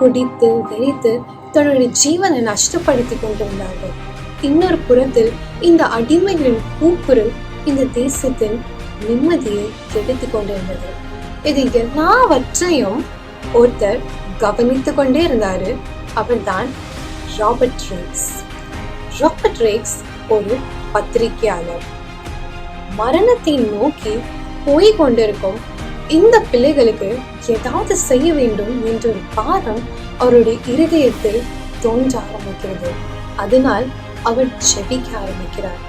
குடித்து வெறித்து தன்னுடைய ஜீவனை நஷ்டப்படுத்தி கொண்டிருந்தார்கள். இன்னொரு புறத்தில் இந்த அடிமைகளின் கூக்குரல் இந்த தேசத்தின் நிம்மதியை கெடுத்து கொண்டிருந்தது. இது எல்லாவற்றையும் ஒருத்தர் கவனித்து கொண்டே இருந்தாரு. அவர்தான் ராபர்ட் ரேக்ஸ். ராபர்ட் ரேக்ஸ் ஒரு பத்திரிகையாளர். மரணத்தை நோக்கி போய் கொண்டிருக்கும் இந்த பிள்ளைகளுக்கு ஏதாவது செய்ய வேண்டும் என்ற ஒரு பாரம் அவருடைய இருதயத்தில் தோன்ற ஆரம்பிக்கிறது. அதனால் அவர் ஜெபிக்க ஆரம்பிக்கிறார்.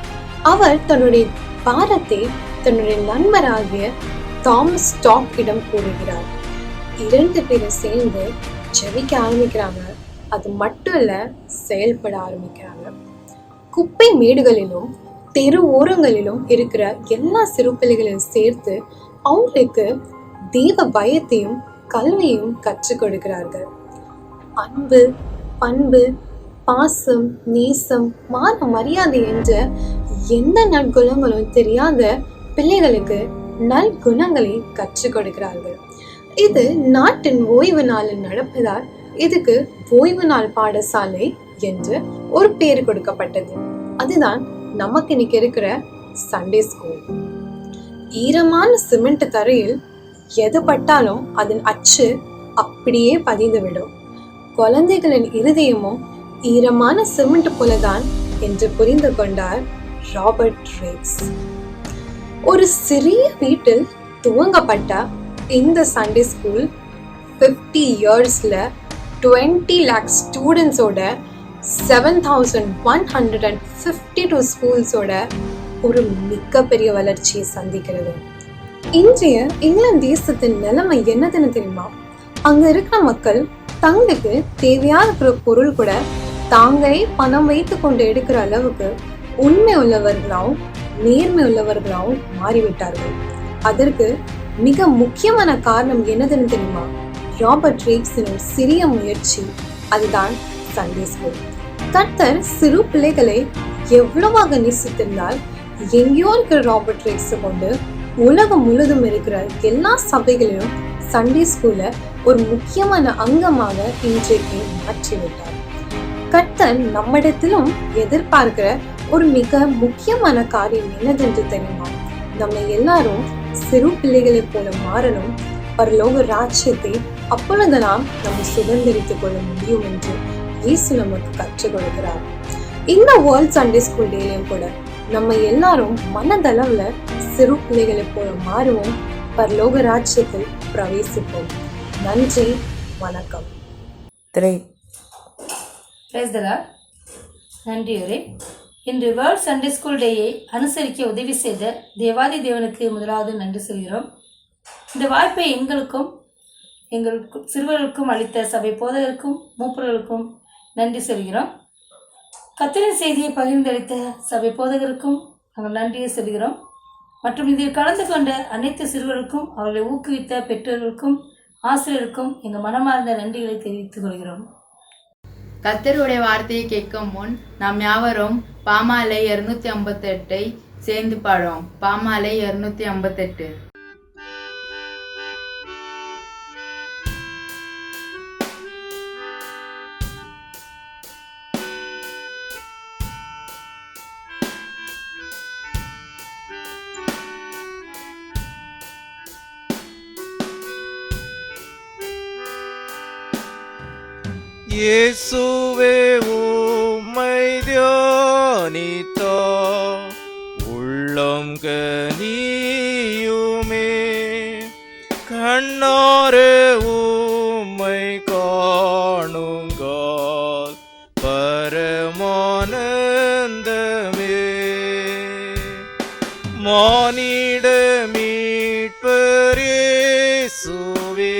அவர் தன்னுடைய பாரத்தை தன்னுடைய நண்பராகிய தாமஸ் ஸ்டாக்கிடம் கூறுகிறார். 2 பேரும் சேர்ந்து ஜெபிக்க ஆரம்பிக்கிறாங்க. அது மட்டும் இல்ல, செயல்பட ஆரம்பிக்கிறாங்க. குப்பை மேடுகளிலும் தெரு ஓரங்களிலும் இருக்கிற எல்லா சிறு பிள்ளைகளையும் சேர்த்து அவங்களுக்கு தெய்வ பயத்தையும் கல்வியும் கற்றுக் கொடுக்கிறார்கள். அன்பு, பண்பு, பாசம், நேசம், மான மரியாதை என்ற எந்த நற்குணங்களும் தெரியாத பிள்ளைகளுக்கு நற்குணங்களை கற்றுக் கொடுக்கிறார்கள். இது நாட்டின் ஓய்வு நாளில் நடப்பதால் இதுக்கு ஓய்வு நாள் பாடசாலை என்று ஒரு பேர் கொடுக்கப்பட்டது. அதுதான் நமக்கு இன்னைக்கு இருக்கிற சண்டே ஸ்கூல். ஈரமான சிமெண்ட் தரையில் எது பட்டாலும் அதன் அச்சு அப்படியே பதிந்துவிடும். குழந்தைகளின் இருதயமும் ஈரமான சிமெண்ட் போலதான் என்று புரிந்து கொண்டார் ராபர்ட் ரேக்ஸ். ஒரு சிறிய வீட்டில் துவங்கப்பட்ட இந்த சண்டே ஸ்கூல் 50 இயர்ஸ்ல 20 lakh ஸ்டூடெண்ட்ஸோட 7,152 ஸ்கூல்ஸோட ஒரு மிகப்பெரிய வளர்ச்சியை சந்திக்கிறது. இன்றைய இங்கிலாந்து தேசத்தின் நிலைமை என்னதுன்னு தெரியுமா? அங்க இருக்கிற மக்கள் தங்களுக்கு தேவையான பொருள் கூட தாங்களே பணம் வைத்து கொண்டு எடுக்கிற அளவுக்கு உண்மை உள்ளவர்களாகவும் நேர்மை உள்ளவர்களாகவும் மாறிவிட்டார்கள். அதற்கு மிக முக்கியமான காரணம் என்னதுன்னு தெரியுமா? ராபர்ட் ரேக்ஸின் சிறிய முயற்சி. அதுதான் சண்டே ஸ்கூல். கர்த்தர் சிறு பிள்ளைகளை எவ்வளவாக நேசித்திருந்தால் எங்கேயோ இருக்கிற ராபர்ட் ரேக்ஸை கொண்டு உலகம் முழுதும் இருக்கிற எல்லா சபைகளிலும் சண்டே ஸ்கூல ஒரு முக்கியமான அங்கமாக இன்றைக்கு மாற்றிவிட்டார். கர்த்தர் நம்மிடத்திலும் எதிர்பார்க்கிற ஒரு மிக முக்கியமான காரியம் என்னதென்று தெரியுமா? நம்ம எல்லாரும் சிறு பிள்ளைகளை போல மாறணும். பரலோக ராஜ்யத்தை அப்பொழுது நாம் நம்ம சுதந்திரித்துக் கொள்ள முடியும் என்று இயேசு நமக்கு கற்றுக் கொடுக்கிறார். இந்த வேர்ல்ட் சண்டே ஸ்கூல் டேலையும் கூட நம்ம எல்லாரும் மனதளவுல சிறு பிள்ளைகளை போல மாறுவோம். பரலோக ராஜ்யத்தில் பிரவேசிப்போம். நன்றி, வணக்கம். நன்றியுரை. இன்று வேர்ல்ட் சண்டே ஸ்கூல் டேயை அனுசரிக்க உதவி செய்த தேவாதி தேவனுக்கு முதலாவது நன்றி சொல்கிறோம். இந்த வாய்ப்பை எங்களுக்கும் சிறுவர்களுக்கும் அளித்த சபை போதகருக்கும் மூப்பர்களுக்கும் நன்றி சொல்கிறோம். கர்த்தரின் செய்தியை பகிர்ந்தளித்த சபை போதகருக்கும் நாங்கள் நன்றியை சொல்கிறோம். மற்றும் இதில் கலந்து கொண்ட அனைத்து சிறுவர்களுக்கும் அவர்களை ஊக்குவித்த பெற்றோர்களுக்கும் ஆசிரியருக்கும் எங்கள் மனமார்ந்த நன்றிகளை தெரிவித்துக் கொள்கிறோம். கர்த்தருடைய வார்த்தையை கேட்கும் முன் நாம் யாவரும் பாமாலை 258 சேர்ந்து பாடுவோம். பாமாலை 258. இயேசுவே உம்மை தியானித்தா உள்ளம் கனியுமே, கண்ணாரே உம்மை காணுங்கால் மானிட மீட்பர் இயேசுவே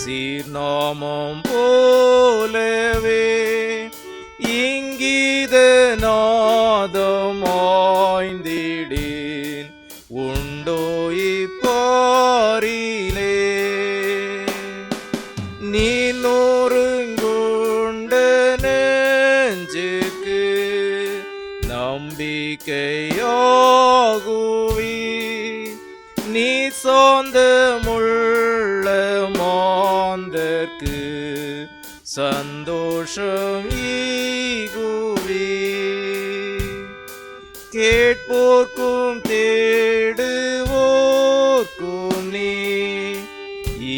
சீர்நாமம் போலவே இங்கீத நாதம் ஆய்ந்திடேன் உண்டோ இப்பாரிலே நீ நொறுங்குண்ட நெஞ்சுக்கு நம்பிக்கையாகுவி நீ சொந்தமுள்ள மாந்தர்க்கு சந்தோஷம் ஈகுவி கேட்போர்க்கும் தேடுவோர்க்கும் நீ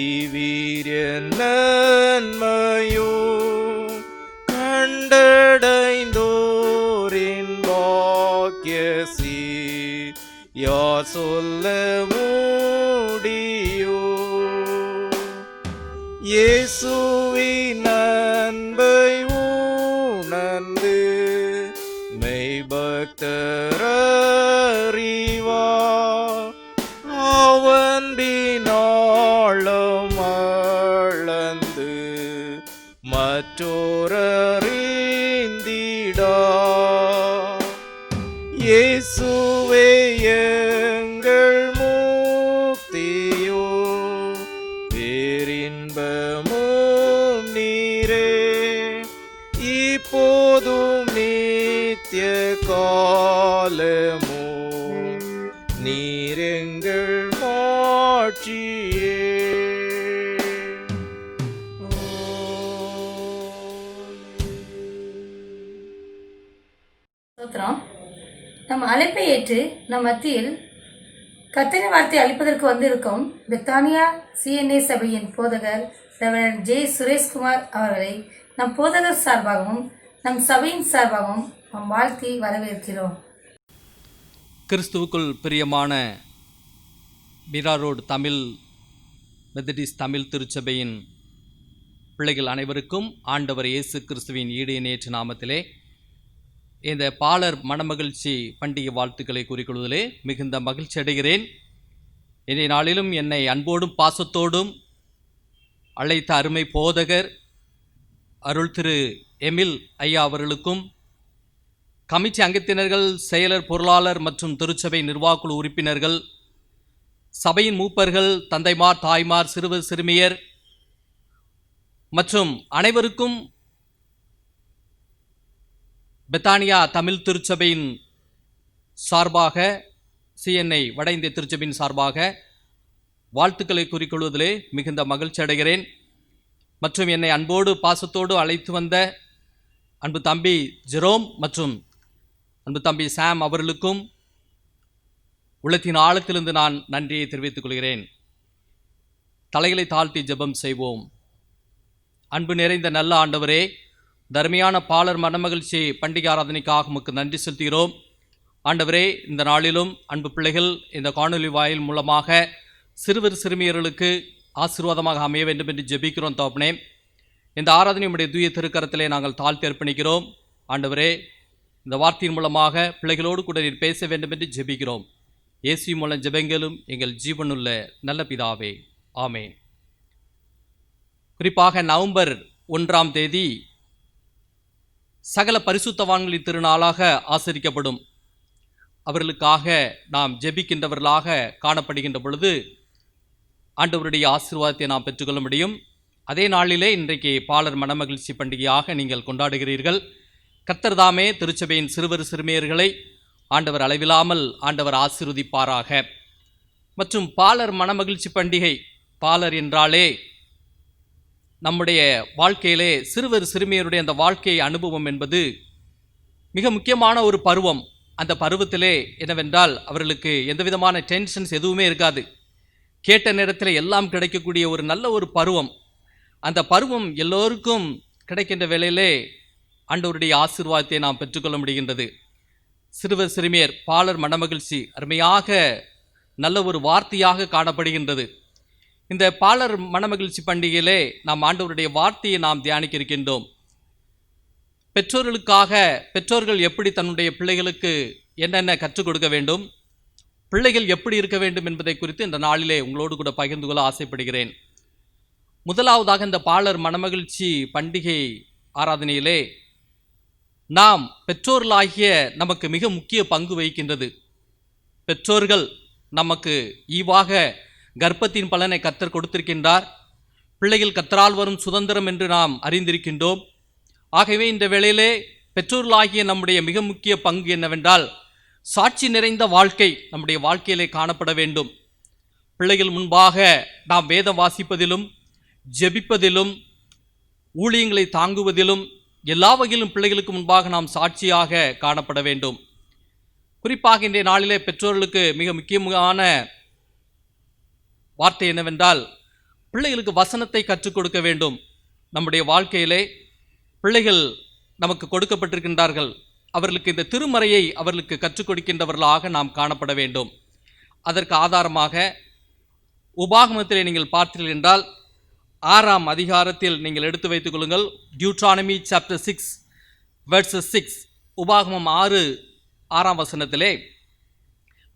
ஈவீரிய நன்மையோ கண்டடைந்தோரின் பாக்கியசி யார் சொல்ல முடியோ இயேசுவின் அன்பை உணர்ந்து மெய்பக்தரறிவார் அவன் பின்னாளும் அளந்து மற்றோரறிந்திடா இயேசுவே எங்கள் முக்தியோ பேரின்பமும் நீரே இப்போதும் நித்திய காலமோ நீரெங்கள் மாட்சியே. ஸ்தோத்திரம். நம் அழைப்பை ஏற்று நம் மத்தியில் கர்த்தரின் வார்த்தை அளிப்பதற்கு வந்திருக்கும் பெத்தானியா சிஎன்ஏ சபையின் போதகர் ரெவரண்ட் ஜே சுரேஷ்குமார் அவர்களை நம் போதகர் சார்பாகவும் நம் சபையின் சார்பாகவும் நம் வாழ்த்தி வரவேற்கிறோம். கிறிஸ்துவுக்குள் பிரியமான மீரா ரோடு தமிழ் மெத்தடிஸ்ட் தமிழ் திருச்சபையின் பிள்ளைகள் அனைவருக்கும் ஆண்டவர் இயேசு கிறிஸ்துவின் ஈடு இணையற்ற நாமத்திலே இந்த பாலர் மணமகிழ்ச்சி பண்டிகை வாழ்த்துக்களை கூறிக்கொள்வதிலே மிகுந்த மகிழ்ச்சி அடைகிறேன். இன்றைய நாளிலும் என்னை அன்போடும் பாசத்தோடும் அழைத்த அருமை போதகர் அருள் திரு எமில் ஐயா அவர்களுக்கும் கமிட்டி அங்கத்தினர்கள், செயலர், பொருளாளர் மற்றும் திருச்சபை நிர்வாகக்குழு உறுப்பினர்கள், சபையின் மூப்பர்கள், தந்தைமார், தாய்மார், சிறுவர் சிறுமியர் மற்றும் அனைவருக்கும் பெத்தானியா தமிழ் திருச்சபையின் சார்பாக, சிஎன்ஐ வட இந்திய திருச்சபையின் சார்பாக வாழ்த்துக்களை கூறிக்கொள்வதிலே மிகுந்த மகிழ்ச்சி அடைகிறேன். மற்றும் என்னை அன்போடு பாசத்தோடு அழைத்து வந்த அன்பு தம்பி ஜெரோம் மற்றும் அன்பு தம்பி சாம் அவர்களுக்கும் உள்ளத்தின் ஆழத்திலிருந்து நான் நன்றியை தெரிவித்துக் கொள்கிறேன். தலைகளை தாழ்த்தி ஜெபம் செய்வோம். அன்பு நிறைந்த நல்ல ஆண்டவரே, தர்மையான பாலர் மனமகிழ்ச்சி பண்டிகை ஆராதனைக்காக உமக்கு நன்றி செலுத்துகிறோம். ஆண்டவரே, இந்த நாளிலும் அன்பு பிள்ளைகள் இந்த காணொலி வாயில் மூலமாக சிறுவர் சிறுமியர்களுக்கு ஆசீர்வாதமாக அமைய வேண்டும் என்று ஜெபிக்கிறோம். தோப்பனே, இந்த ஆராதனை உடைய தூய திருக்கரத்திலே நாங்கள் தாழ்த்தி அர்ப்பணிக்கிறோம். ஆண்டவரே, இந்த வார்த்தையின் மூலமாக பிள்ளைகளோடு கூட நீர் பேச வேண்டும் என்று ஜெபிக்கிறோம். இயேசு மூலம் ஜெபங்களும் எங்கள் ஜீவனுள்ள நல்ல பிதாவே, ஆமென். குறிப்பாக நவம்பர் 1ஆம் தேதி சகல பரிசுத்தவான்களின் திருநாளாக ஆசரிக்கப்படும். அவர்களுக்காக நாம் ஜெபிக்கின்றவர்களாக காணப்படுகின்ற பொழுது ஆண்டவருடைய ஆசீர்வாதத்தை நாம் பெற்றுக்கொள்ள முடியும். அதே நாளிலே இன்றைக்கு பாலர் மனமகிழ்ச்சி பண்டிகையாக நீங்கள் கொண்டாடுகிறீர்கள். கர்த்தர் தாமே திருச்சபையின் சிறுவர் சிறுமியர்களை ஆண்டவர் அளவிலாமல் ஆண்டவர் ஆசீர்வதிப்பாராக. மற்றும் பாலர் மனமகிழ்ச்சி பண்டிகை, பாலர் என்றாலே நம்முடைய வாழ்க்கையிலே சிறுவர் சிறுமியருடைய அந்த வாழ்க்கை அனுபவம் என்பது மிக முக்கியமான ஒரு பருவம். அந்த பருவத்திலே என்னவென்றால் அவர்களுக்கு எந்த விதமான டென்ஷன்ஸ் எதுவுமே இருக்காது. கேட்ட நேரத்தில் எல்லாம் கிடைக்கக்கூடிய ஒரு நல்ல ஒரு பருவம். அந்த பருவம் எல்லோருக்கும் கிடைக்கின்ற வேளையிலே ஆண்டவருடைய ஆசீர்வாதத்தை நாம் பெற்றுக்கொள்ள முடிகின்றது. சிறுவர் சிறுமியர் பாலர் மனமகிழ்ச்சி அருமையாக நல்ல ஒரு வார்த்தையாக காணப்படுகின்றது. இந்த பாலர் மனமகிழ்ச்சி பண்டிகையிலே நாம் ஆண்டவருடைய வார்த்தையை நாம் தியானிக்க இருக்கின்றோம். பெற்றோர்களுக்காக பெற்றோர்கள் எப்படி தன்னுடைய பிள்ளைகளுக்கு என்னென்ன கற்றுக் கொடுக்க வேண்டும், பிள்ளைகள் எப்படி இருக்க வேண்டும் என்பதை குறித்து இந்த நாளிலே உங்களோடு கூட பகிர்ந்து கொள்ள ஆசைப்படுகிறேன். முதலாவதாக இந்த பாலர் மனமகிழ்ச்சி பண்டிகை ஆராதனையிலே நாம் பெற்றோர்களாகிய நமக்கு மிக முக்கிய பங்கு வகிக்கின்றது. பெற்றோர்கள் நமக்கு ஈவாக கர்ப்பத்தின் பலனை கர்த்தர் கொடுத்திருக்கின்றார். பிள்ளைகள் கர்த்தரால் வரும் சுதந்திரம் என்று நாம் அறிந்திருக்கின்றோம். ஆகவே இந்த வேளையிலே பெற்றோர்களாகிய நம்முடைய மிக முக்கிய பங்கு என்னவென்றால், சாட்சி நிறைந்த வாழ்க்கை நம்முடைய வாழ்க்கையிலே காணப்பட வேண்டும். பிள்ளைகள் முன்பாக நாம் வேதம் வாசிப்பதிலும் ஜெபிப்பதிலும் ஊழியங்களை தாங்குவதிலும் எல்லா வகையிலும் பிள்ளைகளுக்கு முன்பாக நாம் சாட்சியாக காணப்பட வேண்டும். குறிப்பாக இன்றைய நாளிலே பெற்றோர்களுக்கு மிக முக்கியமான வார்த்தை என்னவென்றால், பிள்ளைகளுக்கு வசனத்தை கற்றுக் கொடுக்க வேண்டும். நம்முடைய வாழ்க்கையிலே பிள்ளைகள் நமக்கு கொடுக்கப்பட்டிருக்கின்றார்கள். அவர்களுக்கு இந்த திருமறையை அவர்களுக்கு கற்றுக் கொடுக்கின்றவர்களாக நாம் காணப்பட வேண்டும். அதற்கு ஆதாரமாக உபாகமத்திலே நீங்கள் பார்த்தீர்கள் என்றால் 6ஆம் அதிகாரத்தில் நீங்கள் எடுத்து வைத்துக் கொள்ளுங்கள். Deuteronomy chapter 6 versus 6. உபாகமம் 6ஆம் வசனத்திலே,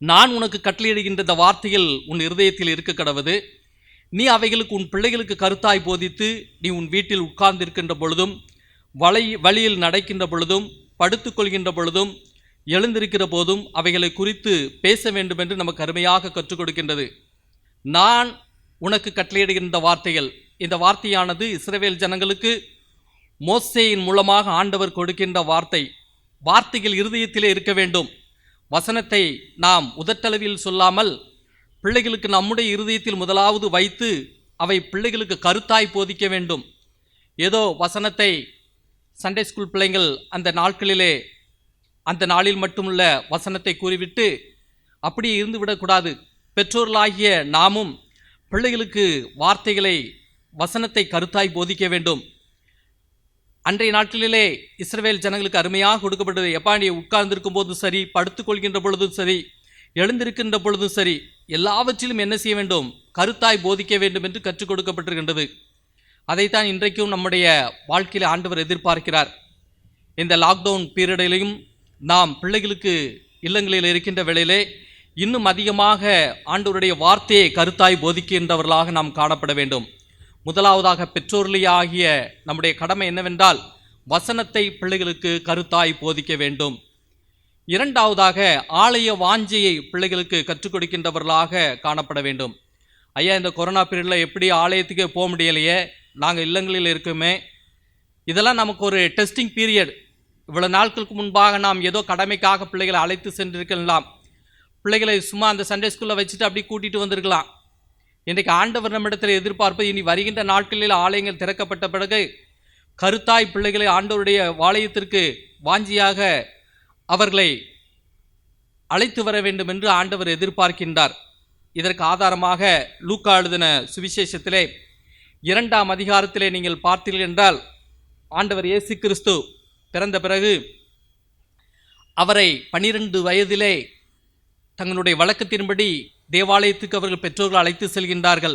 நான் உனக்கு கட்டளையிடுகின்ற இந்த வார்த்தைகள் உன் இருதயத்தில் இருக்க கடவது, நீ அவைகளுக்கு உன் பிள்ளைகளுக்கு கருத்தாய் போதித்து, நீ உன் வீட்டில் உட்கார்ந்திருக்கின்ற பொழுதும் வழியில் நடக்கின்ற பொழுதும் படுத்துக்கொள்கின்ற பொழுதும் எழுந்திருக்கிற போதும் அவைகளை குறித்து பேச வேண்டும் என்று நமக்கு அருமையாக கற்றுக் கொடுக்கின்றது. நான் உனக்கு கட்டளையிடுகின்ற வார்த்தைகள், இந்த வார்த்தையானது இஸ்ரவேல் ஜனங்களுக்கு மோசேயின் மூலமாக ஆண்டவர் கொடுக்கின்ற வார்த்தைகள் இருதயத்திலே இருக்க வேண்டும். வசனத்தை நாம் உதட்டளவில் சொல்லாமல் பிள்ளைகளுக்கு நம்முடைய இருதயத்தில் முதலாவது வைத்து அவை பிள்ளைகளுக்கு கருத்தாய் போதிக்க வேண்டும். ஏதோ வசனத்தை சண்டே ஸ்கூல் பிள்ளைங்கள் அந்த நாட்களிலே அந்த நாளில் மட்டுமுள்ள வசனத்தை கூறிவிட்டு அப்படியே இருந்து விடக்கூடாது. பெற்றோர்களாகிய நாமும் பிள்ளைகளுக்கு வார்த்தைகளை வசனத்தை கருத்தாய் போதிக்க வேண்டும். அன்றைய நாட்களிலே இஸ்ரவேல் ஜனங்களுக்கு அருமையாக கொடுக்கப்பட்டது. எப்பாண்டியை உட்கார்ந்திருக்கும் போதும் சரி, படுத்துக்கொள்கின்ற பொழுதும் சரி, எழுந்திருக்கின்ற பொழுதும் சரி, எல்லாவற்றிலும் என்ன செய்ய வேண்டும்? கருத்தாய் போதிக்க வேண்டும் என்று கற்றுக் கொடுக்கப்பட்டிருக்கின்றது. அதைத்தான் இன்றைக்கும் நம்முடைய வாழ்க்கையில் ஆண்டவர் எதிர்பார்க்கிறார். இந்த லாக்டவுன் பீரியடிலையும் நாம் பிள்ளைகளுக்கு இல்லங்களில் இருக்கின்ற வேளையிலே இன்னும் அதிகமாக ஆண்டவருடைய வார்த்தையை கருத்தாய் போதிக்கின்றவர்களாக நாம் காணப்பட வேண்டும். முதலாவதாக பெற்றோர்களாகிய நம்முடைய கடமை என்னவென்றால், வசனத்தை பிள்ளைகளுக்கு கருத்தாய் போதிக்க வேண்டும். இரண்டாவதாக ஆலய வாஞ்சையை பிள்ளைகளுக்கு கற்றுக் கொடுக்கின்றவர்களாக காணப்பட வேண்டும். ஐயா, இந்த கொரோனா பீரியடில் எப்படி ஆலயத்துக்கே போக முடியலையே, நாங்கள் இல்லங்களில் இருக்குமே, இதெல்லாம் நமக்கு ஒரு டெஸ்டிங் பீரியட். இவ்வளோ நாட்களுக்கு முன்பாக நாம் ஏதோ கடமைக்காக பிள்ளைகளை அழைத்து சென்றிருக்கலாம். பிள்ளைகளை சும்மா அந்த சண்டே ஸ்கூலில் வச்சுட்டு அப்படி கூட்டிகிட்டு வந்திருக்கலாம். இன்றைக்கு ஆண்டவர் நம்மிடத்தில் எதிர்பார்ப்பது, இனி வருகின்ற நாட்களில் ஆலயங்கள் திறக்கப்பட்ட பிறகு கருத்தாய் பிள்ளைகளை ஆண்டவருடைய ஆலயத்திற்கு வாஞ்சியாக அவர்களை அழைத்து வர வேண்டும் என்று ஆண்டவர் எதிர்பார்க்கின்றார். இதற்கு ஆதாரமாக லூக்கா எழுதின சுவிசேஷத்திலே 2ஆம் அதிகாரத்திலே நீங்கள் பார்த்தீர்கள் என்றால், ஆண்டவர் இயேசு கிறிஸ்து பிறந்த பிறகு அவரை 12 வயதிலே தங்களுடைய வழக்கத்தின்படி தேவாலயத்துக்கு அவர்கள் பெற்றோர்கள் அழைத்து செல்கின்றார்கள்.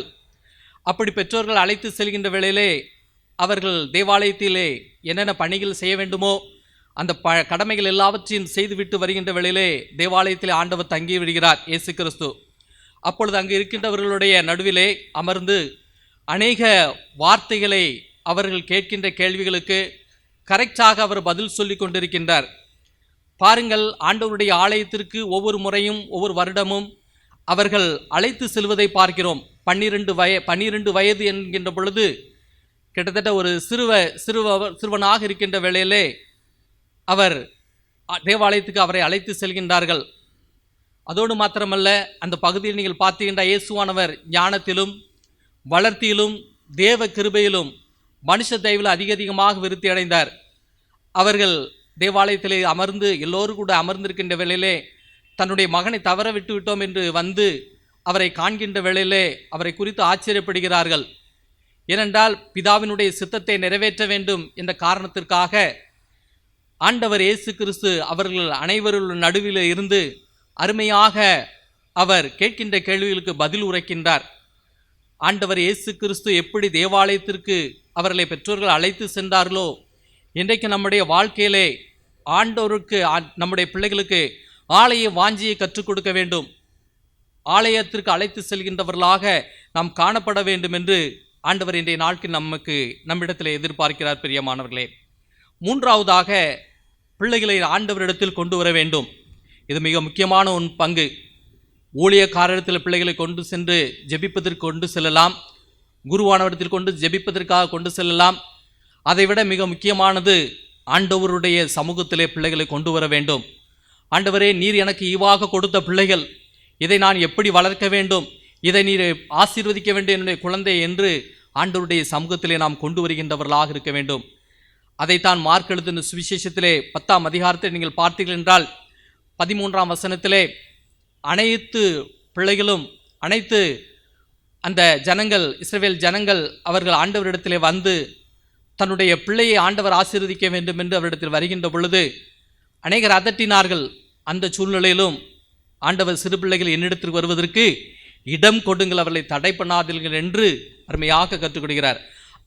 அப்படி பெற்றோர்கள் அழைத்து செல்கின்ற வேளையிலே அவர்கள் தேவாலயத்திலே என்னென்ன பணிகள் செய்ய வேண்டுமோ அந்த கடமைகள் எல்லாவற்றையும் செய்துவிட்டு வருகின்ற வேளையிலே தேவாலயத்திலே ஆண்டவர் தங்கி விடுகிறார் இயேசு கிறிஸ்து. அப்பொழுது அங்கு இருக்கின்றவர்களுடைய நடுவிலே அமர்ந்து அநேக வார்த்தைகளை அவர்கள் கேட்கின்ற கேள்விகளுக்கு கரெக்டாக அவர் பதில் சொல்லி கொண்டிருக்கின்றார். பாருங்கள், ஆண்டவருடைய ஆலயத்திற்கு ஒவ்வொரு முறையும் ஒவ்வொரு வருடமும் அவர்கள் அழைத்து செல்வதை பார்க்கிறோம். 12 வயது என்கின்ற பொழுது கிட்டத்தட்ட ஒரு சிறுவனாக இருக்கின்ற வேளையிலே அவர் தேவாலயத்துக்கு அவரை அழைத்து செல்கின்றார்கள். அதோடு மாத்திரமல்ல, அந்த பகுதியில் நீங்கள் பார்த்தீங்கன்னா இயேசுவானவர் ஞானத்திலும் வளர்த்தியிலும் தேவ கிருபையிலும் மனுஷ தயவில் அதிகமாக விருத்தி அடைந்தார். அவர்கள் தேவாலயத்திலே அமர்ந்து எல்லோரும் கூட அமர்ந்திருக்கின்ற வேளையிலே தன்னுடைய மகனை தவற விட்டு விட்டோம் என்று வந்து அவரை காண்கின்ற வேளையிலே அவரை குறித்து ஆச்சரியப்படுகிறார்கள். ஏனென்றால் பிதாவினுடைய சித்தத்தை நிறைவேற்ற வேண்டும் என்ற காரணத்திற்காக ஆண்டவர் இயேசு கிறிஸ்து அவர்கள் அனைவரும் நடுவில் இருந்து அருமையாக அவர் கேட்கின்ற கேள்விகளுக்கு பதில் உரைக்கின்றார். ஆண்டவர் இயேசு கிறிஸ்து எப்படி தேவாலயத்திற்கு அவர்களை பெற்றோர்கள் அழைத்து சென்றார்களோ, இன்றைக்கு நம்முடைய வாழ்க்கையிலே ஆண்டவருக்கு நம்முடைய பிள்ளைகளுக்கு ஆலய வாஞ்சியை கற்றுக் கொடுக்க வேண்டும். ஆலயத்திற்கு அழைத்து செல்கின்றவர்களாக நாம் காணப்பட வேண்டும் என்று ஆண்டவர் இன்றைய நாட்கள் நம்மிடத்தில் எதிர்பார்க்கிறார் பிரியமானவர்களே. மூன்றாவதாக, பிள்ளைகளை ஆண்டவரிடத்தில் கொண்டு வர வேண்டும். இது மிக முக்கியமான ஒரு பங்கு. ஊழியக்காரத்தில் பிள்ளைகளை கொண்டு சென்று ஜெபிப்பதற்கு கொண்டு செல்லலாம், குருவானவரிடத்தில் கொண்டு ஜெபிப்பதற்காக கொண்டு செல்லலாம். அதைவிட மிக முக்கியமானது, ஆண்டவருடைய சமூகத்திலே பிள்ளைகளை கொண்டு வர வேண்டும். ஆண்டவரே, நீர் எனக்கு ஈவாக கொடுத்த பிள்ளைகள், இதை நான் எப்படி வளர்க்க வேண்டும், இதை நீர் ஆசீர்வதிக்க வேண்டும் என்னுடைய குழந்தை என்று ஆண்டவருடைய சமூகத்திலே நாம் கொண்டு வருகின்றவர்களாக இருக்க வேண்டும். அதைத்தான் மார்க் எழுதின சுவிசேஷத்திலே 10ஆம் அதிகாரத்தை நீங்கள் பார்த்தீர்கள் என்றால் 13ஆம் வசனத்திலே அனைத்து பிள்ளைகளும், அனைத்து அந்த ஜனங்கள், இஸ்ரவேல் ஜனங்கள், அவர்கள் ஆண்டவரிடத்திலே வந்து தன்னுடைய பிள்ளையை ஆண்டவர் ஆசீர்வதிக்க வேண்டும் என்று அவரிடத்தில் வருகின்ற பொழுது அநேகர் அதட்டினார்கள். அந்த சூழ்நிலையிலும் ஆண்டவர் சிறு பிள்ளைகள் என்னிடத்தில் வருவதற்கு இடம் கொடுங்கள், அவர்களை தடை பண்ணாதீர்கள் என்று அருமையாக கற்றுக் கொடுக்கிறார்.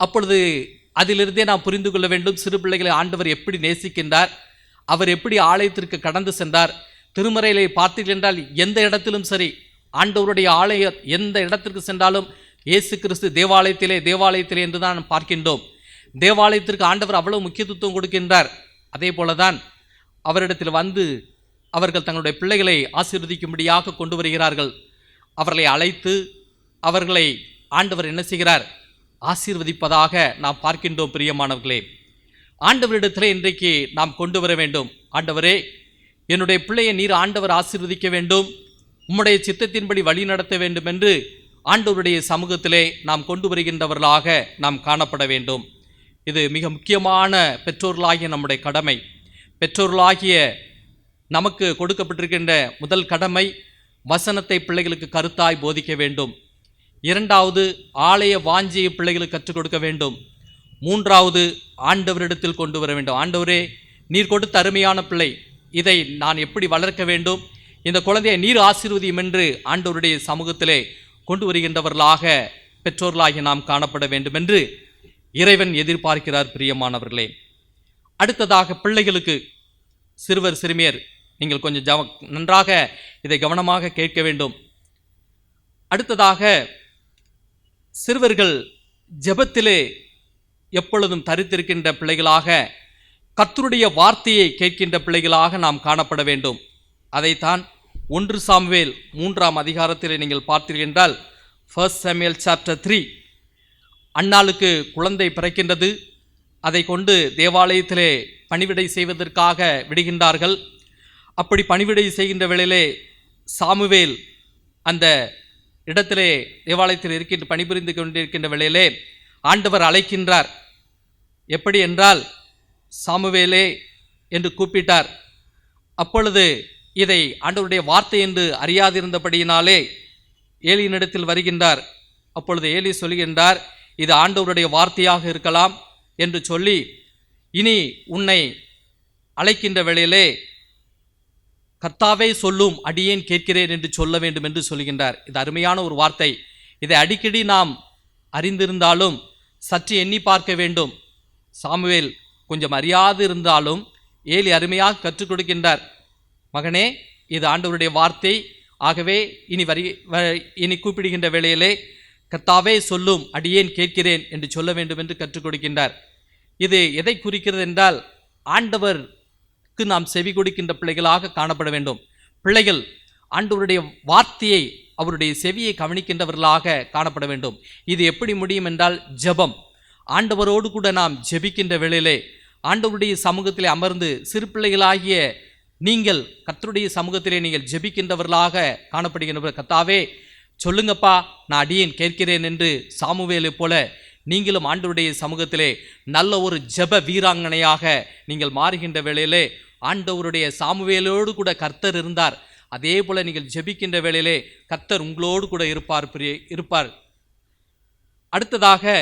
அப்பொழுது அதிலிருந்தே நாம் புரிந்து கொள்ள வேண்டும், சிறு பிள்ளைகளை ஆண்டவர் எப்படி நேசிக்கின்றார், அவர் எப்படி ஆலயத்திற்கு கடந்து சென்றார். திருமறையிலே பார்த்தீர்கள் என்றால் எந்த இடத்திலும் சரி, ஆண்டவருடைய ஆலய எந்த இடத்திற்கு சென்றாலும் இயேசு கிறிஸ்து தேவாலயத்திலே என்று தான் பார்க்கின்றோம். தேவாலயத்திற்கு ஆண்டவர் அவ்வளவு முக்கியத்துவம் கொடுக்கின்றார். அதே போலதான் அவரிடத்தில் வந்து அவர்கள் தங்களுடைய பிள்ளைகளை ஆசீர்வதிக்கும்படியாக கொண்டு வருகிறார்கள். அவர்களை அழைத்து அவர்களை ஆண்டவர் என்ன செய்கிறார்? ஆசீர்வதிப்பதாக நாம் பார்க்கின்றோம். பிரியமானவர்களே, ஆண்டவரிடத்தில் இன்றைக்கு நாம் கொண்டு வர வேண்டும். ஆண்டவரே, என்னுடைய பிள்ளையை நீர் ஆண்டவர் ஆசீர்வதிக்க வேண்டும், உம்முடைய சித்தத்தின்படி வழி நடத்த வேண்டும் என்று ஆண்டவருடைய சமூகத்திலே நாம் கொண்டு வருகின்றவர்களாக நாம் காணப்பட வேண்டும். இது மிக முக்கியமான பெற்றோர்களாகிய நம்முடைய கடமை. பெற்றோர்களாகிய நமக்கு கொடுக்கப்பட்டிருக்கின்ற முதல் கடமை, வசனத்தை பிள்ளைகளுக்கு கருத்தாய் போதிக்க வேண்டும். இரண்டாவது, ஆலய வாஞ்சியை பிள்ளைகளுக்கு கற்றுக் கொடுக்க வேண்டும். மூன்றாவது, ஆண்டவரிடத்தில் கொண்டு வர வேண்டும். ஆண்டவரே, நீர் கொடுத்த அருமையான பிள்ளை, இதை நான் எப்படி வளர்க்க வேண்டும், இந்த குழந்தையை நீர் ஆசீர்வதியும் என்று ஆண்டவருடைய சமூகத்திலே கொண்டு வருகின்றவர்களாக பெற்றோர்களாகி நாம் காணப்பட வேண்டும் என்று இறைவன் எதிர்பார்க்கிறார். பிரியமானவர்களே, அடுத்ததாக பிள்ளைகளுக்கு, சிறுவர் சிறுமியர், நீங்கள் கொஞ்சம் நன்றாக இதை கவனமாக கேட்க வேண்டும். அடுத்ததாக, சிறுவர்கள் ஜெபத்திலே எப்பொழுதும் தரித்திருக்கின்ற பிள்ளைகளாக, கர்த்தருடைய வார்த்தையை கேட்கின்ற பிள்ளைகளாக நாம் காணப்பட வேண்டும். அதைத்தான் 1 சாமுவேல் 3ஆம் அதிகாரத்தில் நீங்கள் பார்த்தீர்கள் என்றால் 1 சாமுவேல் சாப்டர் 3, அன்னாளுக்கு குழந்தை பிறக்கின்றது. அதை கொண்டு தேவாலயத்திலே பணிவிடை செய்வதற்காக விடுகின்றார்கள். அப்படி பணிவிடை செய்கின்ற வேளையிலே சாமுவேல் அந்த இடத்திலே தேவாலயத்தில் இருக்கின்ற பணிபுரிந்து கொண்டிருக்கின்ற வேளையிலே ஆண்டவர் அழைக்கின்றார். எப்படி என்றால், சாமுவேலே என்று கூப்பிட்டார். அப்பொழுது இதை ஆண்டவருடைய வார்த்தை என்று அறியாதிருந்தபடியினாலே ஏலியினிடத்தில் வருகின்றார். அப்பொழுது ஏலி சொல்கின்றார், இது ஆண்டவருடைய வார்த்தையாக இருக்கலாம் என்று சொல்லி, இனி உன்னை அழைக்கின்ற வேளையிலே கர்த்தாவே சொல்லும், அடியேன் கேட்கிறேன் என்று சொல்ல வேண்டும் என்று சொல்கின்றார். இது அருமையான ஒரு வார்த்தை. இதை அடிக்கடி நாம் அறிந்திருந்தாலும் சற்று எண்ணி பார்க்க வேண்டும். சாமுவேல் கொஞ்சம் அறியாது இருந்தாலும் ஏலி அருமையாக கற்றுக் கொடுக்கின்றார். மகனே, இது ஆண்டவருடைய வார்த்தை, ஆகவே இனி கூப்பிடுகின்ற வேளையிலே கர்த்தாவே சொல்லும், அடியேன் கேட்கிறேன் என்று சொல்ல வேண்டும் என்று கற்றுக் கொடுக்கின்றார். இது எதை குறிக்கிறது என்றால், ஆண்டவருக்கு நாம் செவி கொடுக்கின்ற பிள்ளைகளாக காணப்பட வேண்டும். பிள்ளைகள் ஆண்டவருடைய வார்த்தையை, அவருடைய செவியை கவனிக்கின்றவர்களாக காணப்பட வேண்டும். இது எப்படி முடியும் என்றால், ஜெபம். ஆண்டவரோடு கூட நாம் ஜெபிக்கின்ற வேளையிலே, ஆண்டவருடைய சமூகத்திலே அமர்ந்து சிறு பிள்ளைகளாகிய நீங்கள் கர்த்தருடைய சமூகத்திலே நீங்கள் ஜெபிக்கின்றவர்களாக காணப்படுகின்றவர். கர்த்தாவே சொல்லுங்கப்பா, நான் அடியேன் கேட்கிறேன் என்று சாமுவேலை போல நீங்களும் ஆண்டவருடைய சமூகத்திலே நல்ல ஒரு ஜெப வீராங்கனையாக நீங்கள் மாறுகின்ற வேளையிலே, ஆண்டவருடைய சாமுவேலோடு கூட கர்த்தர் இருந்தார், அதே போல நீங்கள் ஜெபிக்கின்ற வேளையிலே கர்த்தர் உங்களோடு கூட இருப்பார். அடுத்ததாக,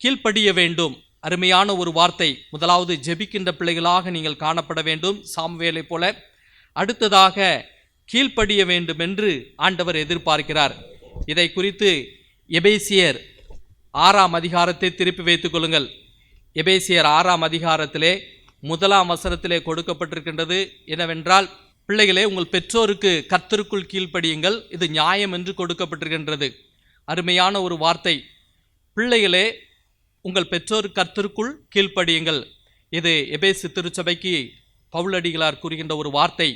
கீழ்ப்படிய வேண்டும். அருமையான ஒரு வார்த்தை. முதலாவது, ஜெபிக்கின்ற பிள்ளைகளாக நீங்கள் காணப்பட வேண்டும் சாமுவேலை போல. அடுத்ததாக, கீழ்ப்படிய வேண்டும் என்று ஆண்டவர் எதிர்பார்க்கிறார். இதை குறித்து எபேசியர் 6ஆம் அதிகாரத்தை திருப்பி வைத்துக் கொள்ளுங்கள். எபேசியர் 6ஆம் அதிகாரத்திலே 1ஆம் வசனத்திலே கொடுக்கப்பட்டிருக்கின்றது என்னவென்றால், பிள்ளைகளே, உங்கள் பெற்றோருக்கு கர்த்தருக்குள் கீழ்ப்படியுங்கள், இது நியாயம் என்று கொடுக்கப்பட்டிருக்கின்றது. அருமையான ஒரு வார்த்தை. பிள்ளைகளே, உங்கள் பெற்றோர் கர்த்தருக்குள் கீழ்ப்படியுங்கள். இது எபேசு திருச்சபைக்கு பவுலடிகளார் கூறுகின்ற ஒரு வார்த்தை.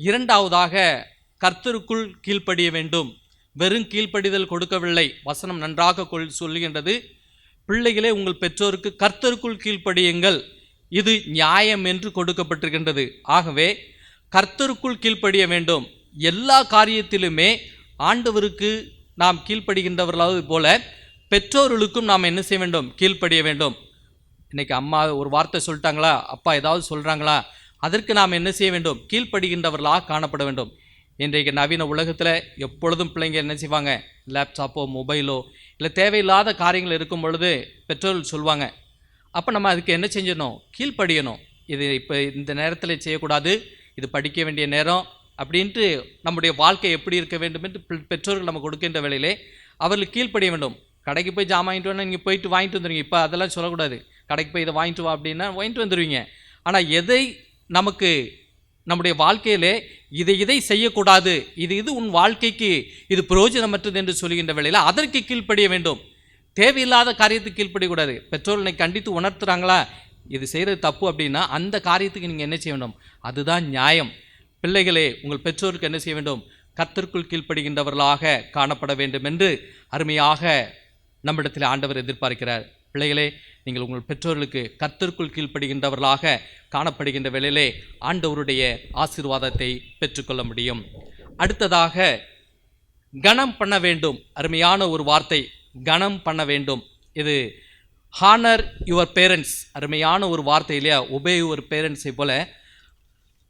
இரண்டாவதாக, கர்த்தருக்குள் கீழ்ப்படிய வேண்டும். வெறும் கீழ்ப்படிதல் கொடுக்கவில்லை. வசனம் நன்றாக சொல்லுகின்றது, பிள்ளைகளே உங்கள் பெற்றோருக்கு கர்த்தருக்குள் கீழ்ப்படியுங்கள், இது நியாயம் என்று கொடுக்கப்பட்டிருக்கின்றது. ஆகவே கர்த்தருக்குள் கீழ்ப்படிய வேண்டும். எல்லா காரியத்திலுமே ஆண்டவருக்கு நாம் கீழ்ப்படுகின்றவர்களாவது போல பெற்றோர்களுக்கும் நாம் என்ன செய்ய வேண்டும்? கீழ்ப்படிய வேண்டும். இன்றைக்கி அம்மா ஒரு வார்த்தை சொல்லிட்டாங்களா, அப்பா ஏதாவது சொல்கிறாங்களா, அதற்கு நாம் என்ன செய்ய வேண்டும்? கீழ்ப்படுகின்றவர்களாக காணப்பட வேண்டும். இன்றைக்கு நவீன உலகத்தில் எப்பொழுதும் பிள்ளைங்க என்ன செய்வாங்க? லேப்டாப்போ மொபைலோ இல்லை தேவையில்லாத காரியங்கள் இருக்கும் பொழுது பெற்றோர்கள் சொல்லுவாங்க. அப்போ நம்ம அதுக்கு என்ன செஞ்சிடணும்? கீழ்ப்படியணும். இது இப்போ இந்த நேரத்தில் செய்யக்கூடாது, இது படிக்க வேண்டிய நேரம் அப்படின்ட்டு நம்முடைய வாழ்க்கை எப்படி இருக்க வேண்டும் என்று பெற்றோர்கள் நம்ம கொடுக்கின்ற வேளையிலே அவர்களுக்கு கீழ்ப்படிய வேண்டும். கடைக்கு போய் ஜாமான் வாங்கிட்டு வேணா நீங்கள் போயிட்டு வாங்கிட்டு வந்துடுவீங்க. இப்போ அதெல்லாம் சொல்லக்கூடாது. கடைக்கு போய் இதை வாங்கிட்டு வா அப்படின்னா வாங்கிட்டு வந்துடுவீங்க. ஆனால் எதை நமக்கு நம்முடைய வாழ்க்கையிலே இதை செய்யக்கூடாது, இது உன் வாழ்க்கைக்கு இது பிரயோஜனமற்றது என்று சொல்கின்ற வேளையில் அதற்கு கீழ்ப்படிய வேண்டும். தேவையில்லாத காரியத்துக்கு கீழ்ப்படியக்கூடாது. பெற்றோர்களை கண்டித்து உணர்த்துறாங்களா, இது செய்கிறது தப்பு அப்படின்னா அந்த காரியத்துக்கு நீங்கள் என்ன செய்ய வேண்டும்? அதுதான் நியாயம். பிள்ளைகளே, உங்கள் பெற்றோருக்கு என்ன செய்ய வேண்டும்? கர்த்தருக்குள் கீழ்ப்படுகின்றவர்களாக காணப்பட வேண்டும் என்று அருமையாக நம்மிடத்தில் ஆண்டவர் எதிர்பார்க்கிறார். பிள்ளைகளே, நீங்கள் உங்கள் பெற்றோர்களுக்கு கர்த்தருக்குள் கீழ்ப்படுகின்றவர்களாக காணப்படுகின்ற வேளையிலே ஆண்டவருடைய ஆசீர்வாதத்தை பெற்றுக்கொள்ள முடியும். அடுத்ததாக, கனம் பண்ண வேண்டும். அருமையான ஒரு வார்த்தை, கனம் பண்ண வேண்டும். இது ஹானர் யுவர் பேரண்ட்ஸ். அருமையான ஒரு வார்த்தை இல்லையா? ஒபே யுவர் பேரண்ட்ஸை போல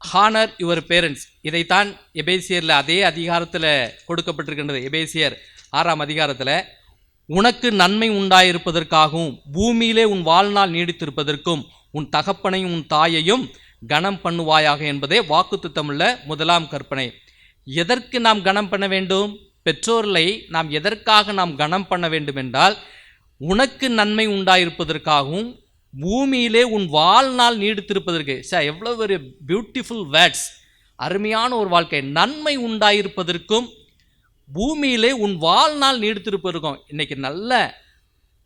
ஹானர் யுவர் பேரண்ட்ஸ். இதைத்தான் எபேசியரில் அதே அதிகாரத்தில் கொடுக்கப்பட்டிருக்கின்றது. எபேசியர் 6ஆம் அதிகாரத்தில், உனக்கு நன்மை உண்டாயிருப்பதற்காகவும் பூமியிலே உன் வாழ்நாள் நீடித்திருப்பதற்கும் உன் தகப்பனையும் உன் தாயையும் கனம் பண்ணுவாயாக என்பதே வாக்குத்தத்தமுள்ள முதலாம் கற்பனை. எதற்கு நாம் கனம் பண்ண வேண்டும்? பெற்றோர்களை நாம் எதற்காக நாம் கனம் பண்ண வேண்டும் என்றால், உனக்கு நன்மை உண்டாயிருப்பதற்காகவும் பூமியிலே உன் வாழ்நாள் நீடித்திருப்பதற்கு. எவ்வளோ ஒரு பியூட்டிஃபுல் வேர்ட்ஸ், அருமையான ஒரு வாழ்க்கை. நன்மை உண்டாயிருப்பதற்கும் பூமியிலே உன் வாழ்நாள் நீடித்திருப்பதற்கும். இன்றைக்கி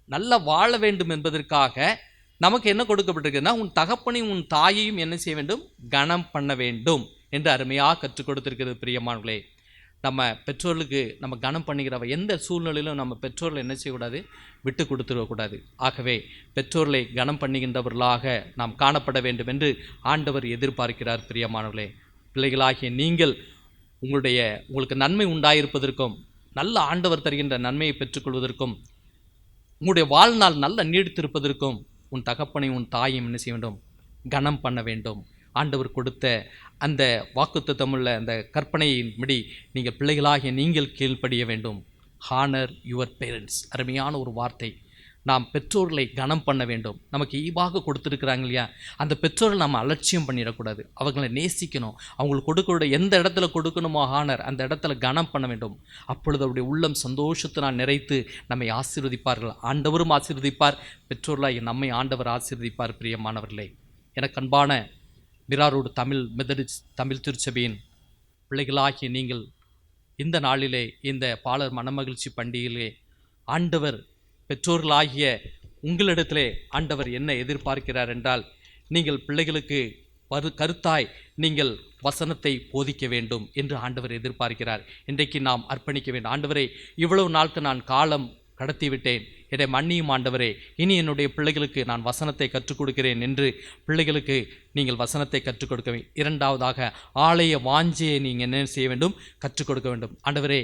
நல்ல வாழ வேண்டும் என்பதற்காக நமக்கு என்ன கொடுக்கப்பட்டிருக்குன்னா, உன் தகப்பனையும் உன் தாயையும் என்ன செய்ய வேண்டும்? கனம் பண்ண வேண்டும் என்று அருமையாக கற்றுக் கொடுத்திருக்கிறது. பிரியமானவர்களே, நம்ம பெற்றோர்களுக்கு நம்ம கனம் பண்ணுகிறவ எந்த சூழ்நிலையிலும் நம்ம பெற்றோர்களை என்ன செய்யக்கூடாது? விட்டு கொடுத்துடக்கூடாது. ஆகவே பெற்றோர்களை கனம் பண்ணுகின்றவர்களாக நாம் காணப்பட வேண்டும் என்று ஆண்டவர் எதிர்பார்க்கிறார். பிரியமானவர்களே, பிள்ளைகளாகிய நீங்கள் உங்களுக்கு நன்மை உண்டாயிருப்பதற்கும் நல்ல ஆண்டவர் தருகின்ற நன்மையை பெற்றுக்கொள்வதற்கும் உங்களுடைய வாழ்நாள் நல்ல நீடித்திருப்பதற்கும் உன் தகப்பனையும் உன் தாயையும் என்ன செய்ய வேண்டும்? கனம் பண்ண வேண்டும். ஆண்டவர் கொடுத்த அந்த வாக்குத்தத்தமுள்ள அந்த கற்பனையின்படி நீங்கள் பிள்ளைகளாகிய நீங்கள் கீழ்ப்படிய வேண்டும். Honour your parents. அருமையான ஒரு வார்த்தை. நாம் பெற்றோர்களை கனம் பண்ண வேண்டும். நமக்கு ஈவாக கொடுத்துருக்குறாங்க இல்லையா, அந்த பெற்றோர்கள் நம்ம அலட்சியம் பண்ணிடக்கூடாது. அவங்களை நேசிக்கணும். அவங்களுக்கு கொடுக்க எந்த இடத்துல கொடுக்கணுமோ ஹானர், அந்த இடத்துல கனம் பண்ண வேண்டும். அப்பொழுது அவருடைய உள்ளம் சந்தோஷத்தினால் நிறைத்து நம்மை ஆசீர்வதிப்பார்கள். ஆண்டவரும் ஆசீர்வதிப்பார், பெற்றோர்களாக நம்மை ஆண்டவர் ஆசீர்வதிப்பார். பிரியமானவர்களே, எனக்கு அன்பான மிராரோடு தமிழ் திருச்சபையின் பிள்ளைகளாகிய நீங்கள் இந்த நாளிலே, இந்த பாலர் மனமகிழ்ச்சி பண்டிகையிலே ஆண்டவர் பெற்றோர்களாகிய உங்களிடத்திலே ஆண்டவர் என்ன எதிர்பார்க்கிறார் என்றால், நீங்கள் பிள்ளைகளுக்கு கருத்தாய் நீங்கள் வசனத்தை போதிக்க வேண்டும் என்று ஆண்டவர் எதிர்பார்க்கிறார். இன்றைக்கு நாம் அர்ப்பணிக்க வேண்டும். ஆண்டவரே, இவ்வளவு நாளுக்கு நான் காலம் கடத்திவிட்டேன், என்னை மன்னியும் ஆண்டவரே, இனி என்னுடைய பிள்ளைகளுக்கு நான் வசனத்தை கற்றுக் கொடுக்கிறேன் என்று பிள்ளைகளுக்கு நீங்கள் வசனத்தை கற்றுக் கொடுக்க வேண்டும். இரண்டாவதாக, ஆலய வாஞ்சையை நீங்கள் என்ன செய்ய வேண்டும்? கற்றுக் கொடுக்க வேண்டும். ஆண்டவரே,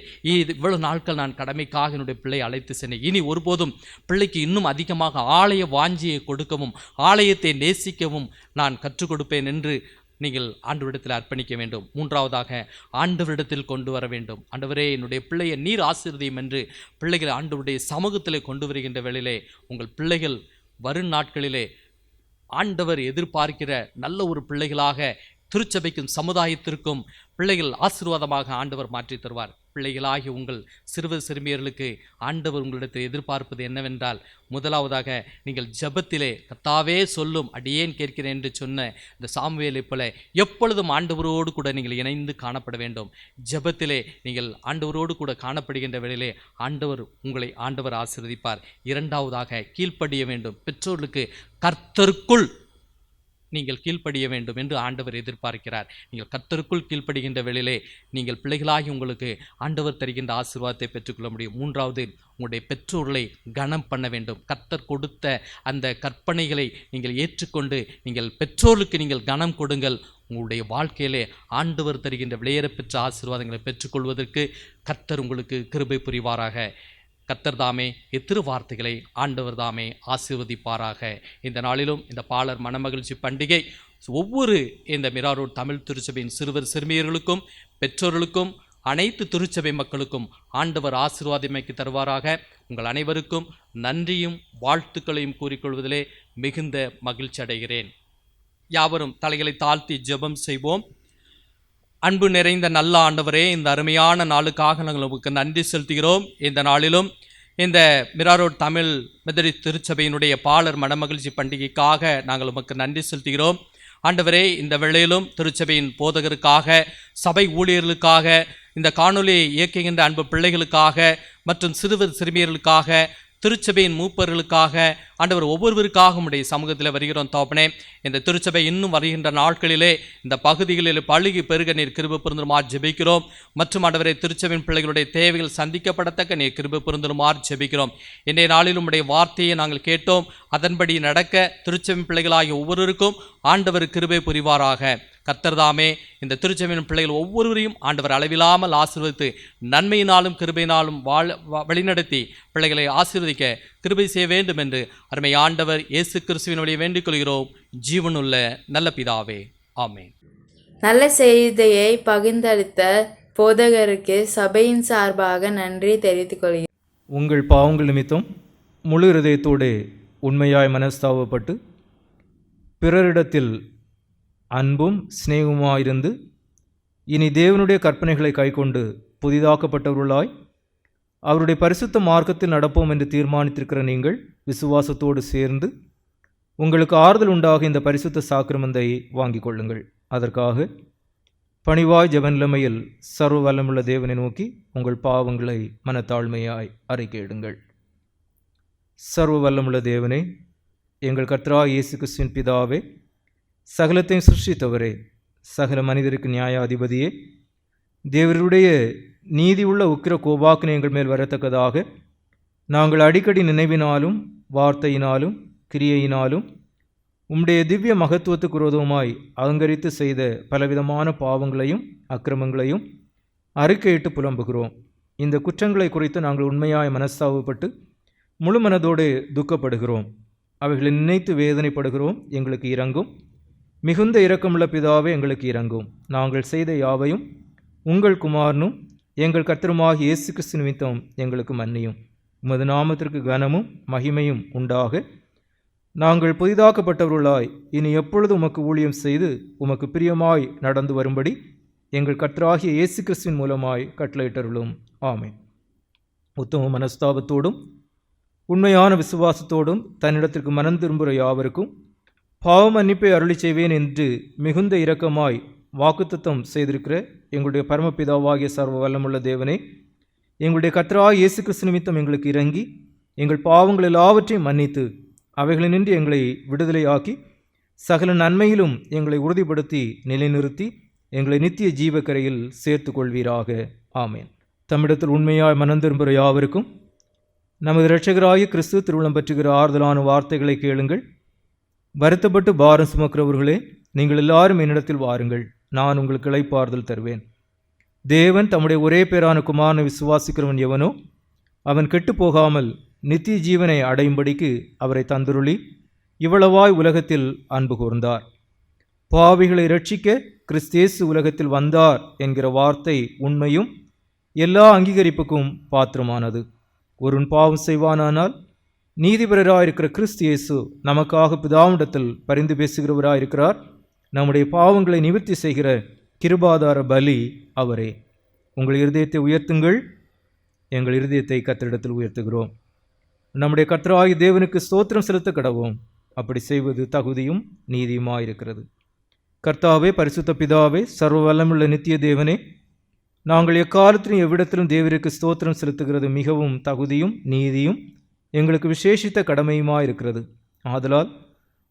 இவ்வளவு நாட்கள் நான் கடமைக்காக என்னுடைய பிள்ளை அழைத்து சென்றேன், இனி ஒருபோதும் பிள்ளைக்கு இன்னும் அதிகமாக ஆலய வாஞ்சையை கொடுக்கவும் ஆலயத்தை நேசிக்கவும் நான் கற்றுக் கொடுப்பேன் என்று நீங்கள் ஆண்டவரிடத்தில் அர்ப்பணிக்க வேண்டும். மூன்றாவதாக, ஆண்டவரிடத்தில் கொண்டு வர வேண்டும். ஆண்டவரே, என்னுடைய பிள்ளையை நீர் ஆசீர்வதியும் என்று பிள்ளைகளை ஆண்டவருடைய சமூகத்தில் கொண்டு வருகின்ற வேளையிலே உங்கள் பிள்ளைகள் வரும் நாட்களிலே ஆண்டவர் எதிர்பார்க்கிற நல்ல ஒரு பிள்ளைகளாக திருச்சபைக்கும் சமுதாயத்திற்கும் பிள்ளைகள் ஆசீர்வாதமாக ஆண்டவர் மாற்றி தருவார். பிள்ளைகளாகிய உங்கள் சிறுவர் சிறுமியர்களுக்கு ஆண்டவர் உங்களிடத்தில் எதிர்பார்ப்பது என்னவென்றால், முதலாவதாக நீங்கள் ஜெபத்திலே கர்த்தாவே சொல்லும் அடியேன் கேட்கிறேன் என்று சொன்ன இந்த சாமுவேலைப் போல எப்பொழுதும் ஆண்டவரோடு கூட நீங்கள் இணைந்து காணப்பட வேண்டும். ஜெபத்திலே நீங்கள் ஆண்டவரோடு கூட காணப்படுகின்ற வேளையிலே ஆண்டவர் ஆசீர்வதிப்பார். இரண்டாவதாக கீழ்ப்படிய வேண்டும். பெற்றோர்களுக்கு கர்த்தருக்குள் நீங்கள் கீழ்ப்படிய வேண்டும் என்று ஆண்டவர் எதிர்பார்க்கிறார். நீங்கள் கர்த்தருக்குள் கீழ்ப்படுகின்ற வேளையிலே நீங்கள் பிள்ளைகளாகி உங்களுக்கு ஆண்டவர் தருகின்ற ஆசீர்வாதத்தை பெற்றுக்கொள்ள முடியும். மூன்றாவது, உங்களுடைய பெற்றோர்களை கனம் பண்ண வேண்டும். கர்த்தர் கொடுத்த அந்த கற்பனைகளை நீங்கள் ஏற்றுக்கொண்டு நீங்கள் பெற்றோர்களுக்கு நீங்கள் கனம் கொடுங்கள். உங்களுடைய வாழ்க்கையிலே ஆண்டவர் தருகின்ற விலையேறப்பெற்ற ஆசீர்வாதங்களை பெற்றுக்கொள்வதற்கு கர்த்தர் உங்களுக்கு கிருபை புரிவாராக. கர்த்தர் தாமே இத்திருவார்த்தைகளை ஆண்டவர் தாமே ஆசீர்வதிப்பாராக. இந்த நாளிலும் இந்த பாலர் மனமகிழ்ச்சி பண்டிகை ஒவ்வொரு இந்த மிராரோட் தமிழ் திருச்சபையின் சிறுவர் சிறுமியர்களுக்கும் பெற்றோர்களுக்கும் அனைத்து திருச்சபை மக்களுக்கும் ஆண்டவர் ஆசீர்வாதமைக்கு தருவாராக. உங்கள் அனைவருக்கும் நன்றியும் வாழ்த்துக்களையும் கூறிக்கொள்வதிலே மிகுந்த மகிழ்ச்சி அடைகிறேன். யாவரும் தலைகளை தாழ்த்தி ஜெபம் செய்வோம். அன்பு நிறைந்த நல்ல ஆண்டவரே, இந்த அருமையான நாளுக்காக நாங்கள் உங்களுக்கு நன்றி செலுத்துகிறோம். இந்த நாளிலும் இந்த மிராரோட் தமிழ் மெதடிஸ்ட் திருச்சபையினுடைய பாலர் மனமகிழ்ச்சி பண்டிகைக்காக நாங்கள் உமக்கு நன்றி செலுத்துகிறோம். ஆண்டவரே, இந்த வேளையிலும் திருச்சபையின் போதகருக்காக, சபை ஊழியர்களுக்காக, இந்த காணொலியை இயக்குகின்ற அன்பு பிள்ளைகளுக்காக மற்றும் சிறுவர் சிறுமியர்களுக்காக, திருச்சபையின் மூப்பர்களுக்காக, ஆண்டவர் ஒவ்வொருவருக்காக உடைய சமூகத்தில் வருகிறோம். தகப்பனே, இந்த திருச்சபை இன்னும் வருகின்ற நாட்களிலே இந்த பகுதிகளில் பழுகி பெருக நீர் கிருபை புரிந்துமாறு ஜெபிக்கிறோம். மற்றும் ஆண்டவரை திருச்சபையின் பிள்ளைகளுடைய தேவைகள் சந்திக்கப்படத்தக்க நீர் கிருபை புரிந்துமாறு ஜெபிக்கிறோம். இன்றைய நாளில் உடைய வார்த்தையை நாங்கள் கேட்டோம். அதன்படி நடக்க திருச்சபையின் பிள்ளைகளாகிய ஒவ்வொருவருக்கும் ஆண்டவர் கிருபை புரிவாராக. கர்த்தர் தாமே இந்த திருச்சபையின் பிள்ளைகள் ஒவ்வொருவரையும் ஆண்டவர் அளவில்லாமல் ஆசீர்வதித்து நன்மையினாலும் கிருபையினாலும் வழிநடத்தி பிள்ளைகளை ஆசீர்வதிக்க கிருபை செய்ய வேண்டும் என்று அருமை ஆண்டவர் இயேசு கிறிஸ்துவின் வழியை வேண்டிக் கொள்கிறோம். ஜீவனுள்ள நல்ல பிதாவே, ஆமென். நல்ல செய்தியை பகிர்ந்தளித்த போதகருக்கு சபையின் சார்பாக நன்றி தெரிவித்துக் கொள்கிறேன். உங்கள் பாவங்கள் நிமித்தம் முழு இருதயத்தோடு உண்மையாய் மனஸ்தாபப்பட்டு பிறரிடத்தில் அன்பும் சிநேகமாயிருந்து இனி தேவனுடைய கற்பனைகளை கைக்கொண்டு புதிதாக்கப்பட்டவர்களாய் அவருடைய பரிசுத்த மார்க்கத்தில் நடப்போம் என்று தீர்மானித்திருக்கிற நீங்கள் விசுவாசத்தோடு சேர்ந்து உங்களுக்கு ஆறுதல் உண்டாக இந்த பரிசுத்த சாக்கிரமத்தை வாங்கிக் கொள்ளுங்கள். அதற்காக பணிவாய் ஜெபநிலைமையில் சர்வ வல்லமுள்ள தேவனை நோக்கி உங்கள் பாவங்களை மனத்தாழ்மையாய் அறிக்கையிடுங்கள். சர்வ வல்லமுள்ள தேவனே, எங்கள் கர்த்தராகிய இயேசு கிறிஸ்துவின் பிதாவே, சகலத்தையும் சிருஷ்டித்தவரே, சகல மனிதருக்கு நியாயாதிபதியே, தேவருடைய நீதி உள்ள உக்கிர கோபாக்கினை எங்கள் மேல் வரத்தக்கதாக நாங்கள் அடிக்கடி நினைவினாலும் வார்த்தையினாலும் கிரியையினாலும் உம்முடைய திவ்ய மகத்துவத்துக்கு விரோதமாய் அலங்கரித்து செய்த பலவிதமான பாவங்களையும் அக்கிரமங்களையும் அறிக்கையிட்டு புலம்புகிறோம். இந்த குற்றங்களை குறித்து நாங்கள் உண்மையாய் மனஸ்தாபப்பட்டு முழு மனதோடு துக்கப்படுகிறோம். அவைகளை நினைத்து வேதனைப்படுகிறோம். எங்களுக்கு இரங்கும். மிகுந்த இரக்கமுள்ள பிதாவே, எங்களுக்கு இரங்கும். நாங்கள் செய்த யாவையும் உங்கள் குமாரனும் எங்கள் கர்த்தருமாகிய இயேசு கிறிஸ்து நிமித்தம் எங்களுக்கு மன்னியும். உமது நாமத்திற்கு கனமும் மகிமையும் உண்டாக நாங்கள் புதிதாக்கப்பட்டவர்களாய் இனி எப்பொழுது உமக்கு ஊழியம் செய்து உமக்கு பிரியமாய் நடந்து வரும்படி எங்கள் கர்த்தராகிய இயேசு கிறிஸ்துவின் மூலமாய் கட்டளையிட்டருளும். ஆமென். உத்தம மனஸ்தாபத்தோடும் உண்மையான விசுவாசத்தோடும் தன்னிடத்திற்கு மனம் திரும்புகிற யாவருக்கும் பாவ மன்னிப்பை அருளி செய்வேன் என்று மிகுந்த இரக்கமாய் வாக்குத்தத்தம் செய்திருக்கிற எங்களுடைய பரமபிதாவாகிய சர்வ வல்லமுள்ள தேவனே, எங்களுடைய கர்த்தராகிய இயேசு கிறிஸ்து நிமித்தம் எங்களுக்கு இறங்கி எங்கள் பாவங்கள் எல்லாவற்றையும் மன்னித்து அவைகளினின்று எங்களை விடுதலையாக்கி சகல நன்மையிலும் எங்களை உறுதிப்படுத்தி நிலைநிறுத்தி எங்களை நித்திய ஜீவக்கரையில் சேர்த்து கொள்வீராக. ஆமேன். தம்மிடத்தில் உண்மையாய் மனம் திரும்புகிற யாவருக்கும் நமது இரட்சகராகிய கிறிஸ்து திருவுளம் பற்றுகிற ஆறுதலான வார்த்தைகளை கேளுங்கள். வருத்தப்பட்டு பாரம் சுமக்கிறவர்களே, நீங்கள் எல்லாரும் என்னிடத்தில் வாருங்கள், நான் உங்களுக்கு இளைப்பாறுதல் தருவேன். தேவன் தம்முடைய ஒரே பேரான குமாரனை விசுவாசிக்கிறவன் எவனோ அவன் கெட்டு போகாமல் நித்திய ஜீவனை அடையும்படிக்கு அவரை தந்துருளி இவ்வளவாய் உலகத்தில் அன்பு கூர்ந்தார். பாவிகளை இரட்சிக்க கிறிஸ்தேசு உலகத்தில் வந்தார் என்கிற வார்த்தை உண்மையும் எல்லா அங்கீகரிப்புக்கும் பாத்திரமானது. ஒருவன் பாவம் செய்வானானால் நீதிபரராயிருக்கிற கிறிஸ்து இயேசு நமக்காக பிதாவிடத்தில் பரிந்து பேசுகிறவராயிருக்கிறார். நம்முடைய பாவங்களை நிவர்த்தி செய்கிற கிருபாதார பலி அவரே. உங்கள் இருதயத்தை உயர்த்துங்கள். எங்கள் இருதயத்தை கர்த்தரிடத்தில் உயர்த்துகிறோம். நம்முடைய கர்த்தராகிய தேவனுக்கு ஸ்தோத்திரம் செலுத்த கடவோம். அப்படி செய்வது தகுதியும் நீதியுமாயிருக்கிறது. கர்த்தாவே, பரிசுத்த பிதாவே, சர்வ வல்லமுள்ள நித்திய தேவனே, நாங்கள் எக்காலத்திலும் எவ்விடத்திலும் தேவருக்கு ஸ்தோத்திரம் செலுத்துகிறது மிகவும் தகுதியும் நீதியும் எங்களுக்கு விசேஷித்த கடமையுமாயிருக்கிறது. ஆதலால்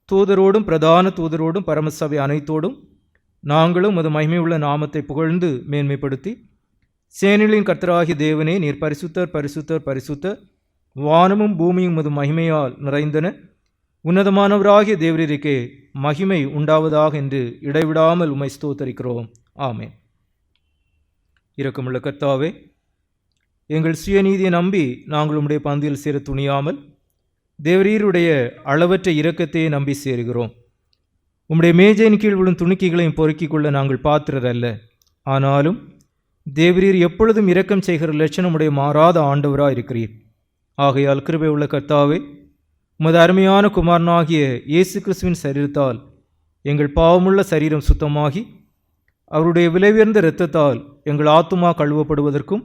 தூதரோடும் பிரதான தூதரோடும் பரமசபை அனைத்தோடும் நாங்களும் அது மகிமையுள்ள நாமத்தை புகழ்ந்து மேன்மைப்படுத்தி, சேனைகளின் கர்த்தராகிய தேவனே, நீர் பரிசுத்தர் பரிசுத்தர் பரிசுத்தர், வானமும் பூமியும் அது மகிமையால் நிறைந்தன, உன்னதமானவராகிய தேவரீருக்கே மகிமை உண்டாவதாக என்று இடைவிடாமல் உம்மை ஸ்தோத்தரிக்கிறோம். ஆமென். இரக்கமுள்ள கர்த்தாவே, எங்கள் சுயநீதியை நம்பி நாங்கள் உம்முடைய பந்தியில் சேர துணியாமல் தேவரீருடைய அளவற்ற இரக்கத்தையே நம்பி சேருகிறோம். உம்முடைய மேஜையின் கீழ் விழும் துணிக்கைகளையும் பொறுக்கிக் கொள்ள நாங்கள் பாத்திரர் அல்ல. ஆனாலும் தேவரீர் எப்பொழுதும் இரக்கம் செய்கிற லட்சணமுடைய மாறாத ஆண்டவராக இருக்கிறீர். ஆகையால் கிருபை உள்ள கர்த்தாவே, உமது அருமையான குமாரனாகிய இயேசு கிறிஸ்துவின் சரீரத்தால் எங்கள் பாவமுள்ள சரீரம் சுத்தமாகி, அவருடைய விலையுயர்ந்த இரத்தத்தால் எங்கள் ஆத்துமா கழுவப்படுவதற்கும்,